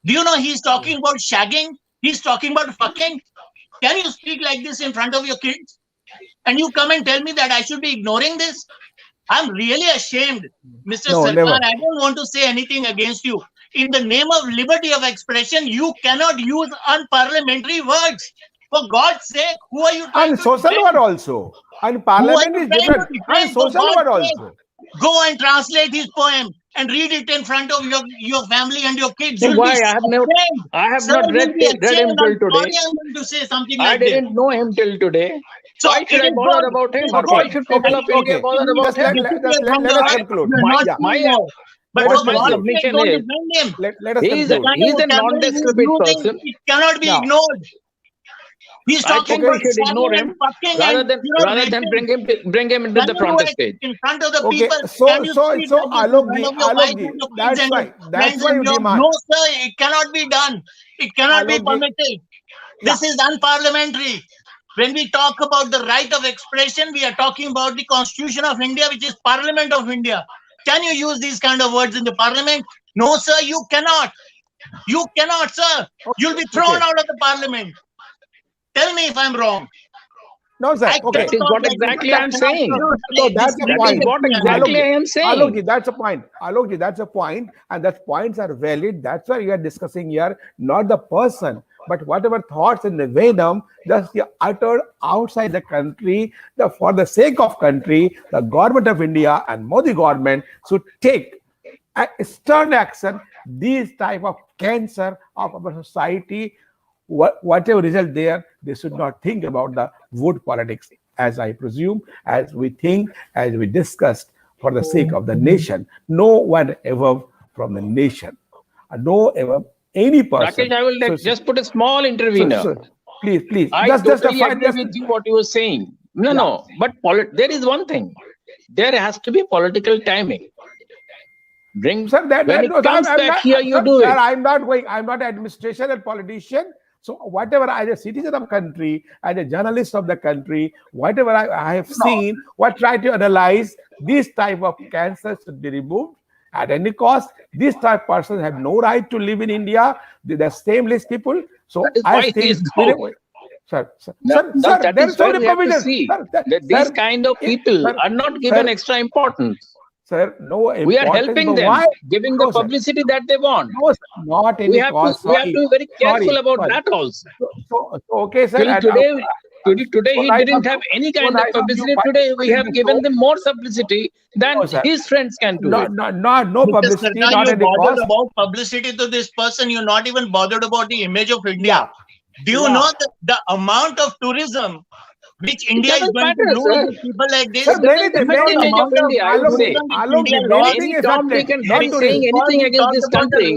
Speaker 1: Do you know he's talking about shagging? He's talking about fucking. Can you speak like this in front of your kids? And you come and tell me that I should be ignoring this? I'm really ashamed, Mr.
Speaker 2: No,
Speaker 1: Sarkar.
Speaker 2: never.
Speaker 1: I don't want to say anything against you. In the name of liberty of expression, you cannot use unparliamentary words. For God's sake, who are you trying
Speaker 2: And
Speaker 1: to
Speaker 2: social
Speaker 1: defend?
Speaker 2: word also. And
Speaker 1: Who are
Speaker 2: parliament
Speaker 1: you
Speaker 2: is
Speaker 1: trying
Speaker 2: different.
Speaker 1: to
Speaker 2: And
Speaker 1: defend? For
Speaker 2: social
Speaker 1: God's
Speaker 2: word
Speaker 1: sake,
Speaker 2: also.
Speaker 1: go and translate his poem and read it in front of your family and your kids.
Speaker 4: So
Speaker 1: You'll be
Speaker 4: why
Speaker 1: ashamed.
Speaker 4: I have
Speaker 1: Sir,
Speaker 4: not
Speaker 1: you'll be
Speaker 4: read him
Speaker 1: ashamed. I'm
Speaker 4: till today.
Speaker 1: sorry I'm going to say something
Speaker 4: I
Speaker 1: like this.
Speaker 4: didn't know him till today.
Speaker 1: So
Speaker 4: Why should
Speaker 1: it
Speaker 4: I
Speaker 1: is
Speaker 4: bother
Speaker 1: good.
Speaker 4: about
Speaker 1: It
Speaker 4: him?
Speaker 1: is
Speaker 4: Or
Speaker 1: good.
Speaker 4: why should people of India bother about
Speaker 2: Just
Speaker 4: him?
Speaker 2: let us conclude.
Speaker 1: You're not
Speaker 2: Yeah.
Speaker 1: saying no. But
Speaker 2: Let
Speaker 1: for
Speaker 2: us
Speaker 4: My
Speaker 1: God's
Speaker 2: conclude.
Speaker 1: sake,
Speaker 4: submission
Speaker 1: don't
Speaker 4: is,
Speaker 1: defend him.
Speaker 2: Let us
Speaker 4: he is a,
Speaker 1: The
Speaker 2: conclude.
Speaker 1: kind
Speaker 4: he
Speaker 1: of
Speaker 4: is a
Speaker 1: vocabulary he's
Speaker 4: non-decrepit
Speaker 1: using,
Speaker 4: person.
Speaker 1: it cannot be
Speaker 2: Now,
Speaker 1: ignored. He's
Speaker 4: I
Speaker 1: talking
Speaker 4: think
Speaker 1: about
Speaker 4: we should ignore
Speaker 1: shagging and
Speaker 4: him
Speaker 1: fucking
Speaker 4: rather
Speaker 1: and,
Speaker 4: than
Speaker 1: raping.
Speaker 4: bring him into
Speaker 1: Can
Speaker 4: the
Speaker 1: you do
Speaker 4: front
Speaker 1: it
Speaker 4: stage.
Speaker 1: in front of the
Speaker 2: okay.
Speaker 1: people?
Speaker 2: So
Speaker 1: Can you
Speaker 2: so
Speaker 1: speak
Speaker 2: so
Speaker 1: like this in front
Speaker 2: Alokji,
Speaker 1: of your wife and
Speaker 2: Alokji.
Speaker 1: your kids and your
Speaker 2: That's
Speaker 1: friends
Speaker 2: why
Speaker 1: and
Speaker 2: you
Speaker 1: your...
Speaker 2: demand.
Speaker 1: No, sir, it cannot be done. It cannot be
Speaker 2: Alokji.
Speaker 1: permitted.
Speaker 2: Yeah.
Speaker 1: This is unparliamentary. When we talk about the right of expression, we are talking about the Constitution of India, which is Parliament of India. Can you use these kind of words in the Parliament? No, sir, you cannot. You cannot, sir. You'll be thrown
Speaker 2: Okay.
Speaker 1: out of the Parliament. Tell me if I'm wrong.
Speaker 2: No, sir.
Speaker 1: I
Speaker 2: Okay.
Speaker 4: That
Speaker 1: cannot
Speaker 4: is
Speaker 1: talk
Speaker 4: what
Speaker 1: like this.
Speaker 4: exactly
Speaker 1: I
Speaker 4: I'm
Speaker 1: cannot.
Speaker 4: saying.
Speaker 2: No,
Speaker 1: This
Speaker 2: that's the
Speaker 1: cannot
Speaker 4: That
Speaker 1: be
Speaker 4: is
Speaker 2: point.
Speaker 4: what
Speaker 1: the
Speaker 4: exactly I am saying.
Speaker 2: Alokji, that's a point. Alokji, that's a point, and that points are valid. That's why we are discussing here, not the person, but whatever thoughts in the venom, just the uttered outside the country, for the sake of country, the government of India and Modi government should take a stern action. These type of cancer of our society, whatever result there, they should not think about the vote politics, as I presume, as we think, as we discussed, for the sake of the nation. No one above from the nation. No ever any person.
Speaker 4: Rakesh, I will just put a small intervener.
Speaker 2: Please.
Speaker 4: I
Speaker 2: Just a
Speaker 4: totally
Speaker 2: five.
Speaker 4: agree with you what you were saying. No. But there is one thing. There has to be political timing. Bring
Speaker 2: Sir,
Speaker 4: when it
Speaker 2: no,
Speaker 4: comes
Speaker 2: I'm
Speaker 4: back
Speaker 2: not,
Speaker 4: here, you
Speaker 2: sir,
Speaker 4: do
Speaker 2: sir,
Speaker 4: it.
Speaker 2: I'm not going. I'm not an administration and politician. So whatever, as a citizen of country, as a journalist of the country, whatever I have
Speaker 1: No,
Speaker 2: seen, what try to analyze, this type of cancer should be removed at any cost. These type of persons have no right to live in India. They're shameless people.
Speaker 4: That
Speaker 2: So
Speaker 4: is
Speaker 2: I
Speaker 4: why he
Speaker 2: think,
Speaker 4: is out.
Speaker 2: sir,
Speaker 4: Now
Speaker 2: sir,
Speaker 4: that
Speaker 2: there
Speaker 4: is
Speaker 2: is so
Speaker 4: where
Speaker 2: many
Speaker 4: we have to
Speaker 2: provisions.
Speaker 4: see
Speaker 2: Sir,
Speaker 4: that these
Speaker 2: sir,
Speaker 4: kind of people
Speaker 2: sir,
Speaker 4: are not given
Speaker 2: sir,
Speaker 4: extra importance.
Speaker 2: sir, no
Speaker 4: We are
Speaker 2: importance,
Speaker 4: helping
Speaker 2: but
Speaker 4: them,
Speaker 2: why?
Speaker 4: giving the
Speaker 2: No, sir.
Speaker 4: publicity that they want.
Speaker 2: No, sir, not
Speaker 4: We
Speaker 2: any
Speaker 4: have to
Speaker 2: cost.
Speaker 4: we have to
Speaker 2: Sorry,
Speaker 4: be very careful about
Speaker 2: sorry.
Speaker 4: that also.
Speaker 2: Okay, sir.
Speaker 4: Till
Speaker 2: And
Speaker 4: today, today
Speaker 2: so
Speaker 4: he
Speaker 2: nice of
Speaker 4: didn't have
Speaker 2: you.
Speaker 4: any
Speaker 2: So
Speaker 4: kind of
Speaker 2: nice of you
Speaker 4: publicity. Today we
Speaker 2: participating in
Speaker 4: have
Speaker 2: the
Speaker 4: given
Speaker 2: show.
Speaker 4: them more publicity than
Speaker 2: No, sir.
Speaker 4: his friends can do it.
Speaker 2: No
Speaker 1: Mr.
Speaker 2: publicity,
Speaker 1: Sarkar,
Speaker 2: not
Speaker 1: you
Speaker 2: any
Speaker 1: bothered
Speaker 2: cost.
Speaker 1: about publicity to this person. You're not even bothered about the image of India.
Speaker 2: Yeah,
Speaker 1: Do you
Speaker 2: yeah.
Speaker 1: know the amount of tourism which
Speaker 4: It
Speaker 1: India is
Speaker 4: doesn't
Speaker 1: going to
Speaker 4: matter,
Speaker 1: lose
Speaker 4: sir.
Speaker 1: with people like
Speaker 2: Sir,
Speaker 1: this?
Speaker 4: It
Speaker 2: many,
Speaker 4: doesn't
Speaker 1: Do you
Speaker 4: affect
Speaker 1: know
Speaker 4: the
Speaker 1: the
Speaker 4: image
Speaker 2: many,
Speaker 4: of
Speaker 1: amount of
Speaker 4: India, I would
Speaker 2: Alok,
Speaker 4: say.
Speaker 1: tourism which
Speaker 2: Alok,
Speaker 1: India
Speaker 2: many
Speaker 1: lost?
Speaker 2: things
Speaker 4: Any Tom,
Speaker 2: affected.
Speaker 4: Dick, and
Speaker 2: Not
Speaker 4: Harry
Speaker 1: Just
Speaker 2: tourism.
Speaker 4: saying
Speaker 1: because
Speaker 4: anything
Speaker 1: we
Speaker 4: against
Speaker 1: talked
Speaker 4: this
Speaker 1: about the
Speaker 4: country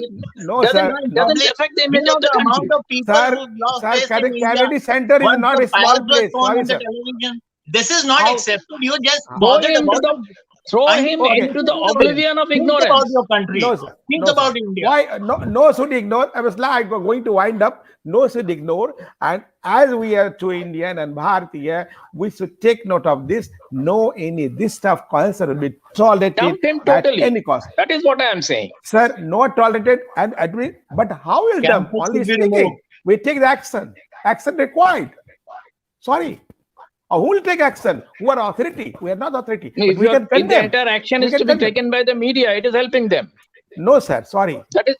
Speaker 2: No,
Speaker 4: doesn't
Speaker 2: sir. No.
Speaker 4: doesn't
Speaker 1: public,
Speaker 4: affect the
Speaker 1: do
Speaker 4: image
Speaker 1: you know
Speaker 4: of the
Speaker 1: the amount
Speaker 4: country.
Speaker 1: of people who lost
Speaker 2: Sir,
Speaker 1: face in India
Speaker 2: Kennedy Center is
Speaker 1: once
Speaker 2: not
Speaker 1: the
Speaker 2: a small
Speaker 1: fires were
Speaker 2: place.
Speaker 1: shown
Speaker 2: Sorry,
Speaker 1: on the
Speaker 2: sir.
Speaker 1: television? This is not
Speaker 2: How?
Speaker 1: accepted. You just
Speaker 4: Throw
Speaker 1: bothered
Speaker 4: him to
Speaker 1: about
Speaker 4: the
Speaker 1: the
Speaker 4: throw him
Speaker 2: Okay.
Speaker 4: into the
Speaker 1: unconstitutional.
Speaker 4: oblivion of
Speaker 1: Think about
Speaker 4: ignorance.
Speaker 1: your country.
Speaker 2: No, sir.
Speaker 1: Think
Speaker 2: No, sir.
Speaker 1: about India.
Speaker 2: Why? No, no should ignore. I was like going to wind up. No should ignore. And as we are two Indian and Bharatiya, we should take note of this. No, any this stuff concern will be tolerated
Speaker 4: Dump him
Speaker 2: at
Speaker 4: totally.
Speaker 2: any cost.
Speaker 4: That is what I am saying.
Speaker 2: Sir, not tolerated and admit. But how will dump?
Speaker 1: Cancer
Speaker 2: Only
Speaker 1: should be removed.
Speaker 2: speaking. We take the action. Action required. Sorry. Who will take action? Who are authority? We are not authority. But
Speaker 4: If,
Speaker 2: we can
Speaker 4: if the
Speaker 2: condemn.
Speaker 4: entire action
Speaker 2: We
Speaker 4: is
Speaker 2: can
Speaker 4: to be
Speaker 2: condemn.
Speaker 4: taken by the media, it is helping them.
Speaker 2: No, sir. Sorry.
Speaker 4: That is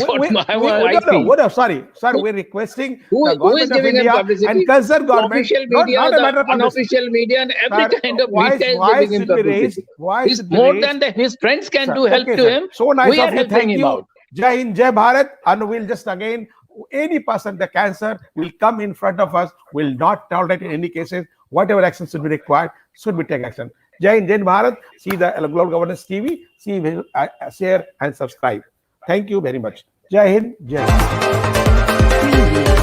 Speaker 4: what I
Speaker 2: no,
Speaker 4: feel.
Speaker 2: no, sorry. Sir, we're requesting
Speaker 4: Who
Speaker 2: the
Speaker 4: is
Speaker 2: government of
Speaker 4: giving him
Speaker 2: India
Speaker 4: publicity?
Speaker 2: and concerned
Speaker 4: The
Speaker 2: government,
Speaker 4: official media,
Speaker 2: not a matter
Speaker 4: the
Speaker 2: of publicity.
Speaker 4: unofficial media, and every
Speaker 2: Sir,
Speaker 4: kind of media is
Speaker 2: voice
Speaker 4: giving him
Speaker 2: should be raised.
Speaker 4: publicity.
Speaker 2: Voice
Speaker 4: He's
Speaker 2: should be
Speaker 4: more
Speaker 2: raised.
Speaker 4: than his friends can
Speaker 2: Sir,
Speaker 4: do help
Speaker 2: okay,
Speaker 4: to
Speaker 2: sir.
Speaker 4: him.
Speaker 2: So nice
Speaker 4: We are
Speaker 2: of you.
Speaker 4: helping
Speaker 2: Thank
Speaker 4: him
Speaker 2: you.
Speaker 4: out.
Speaker 2: Jai Hind, Jai Bharat. And we'll just again, any person, the cancer will come in front of us, will not tolerate in any cases. Whatever action should be required, should be taken action. Jai Hind, Jai Bharat. See the Global Governance TV. See, share and subscribe. Thank you very much. Jai Hind, Jai Bharat.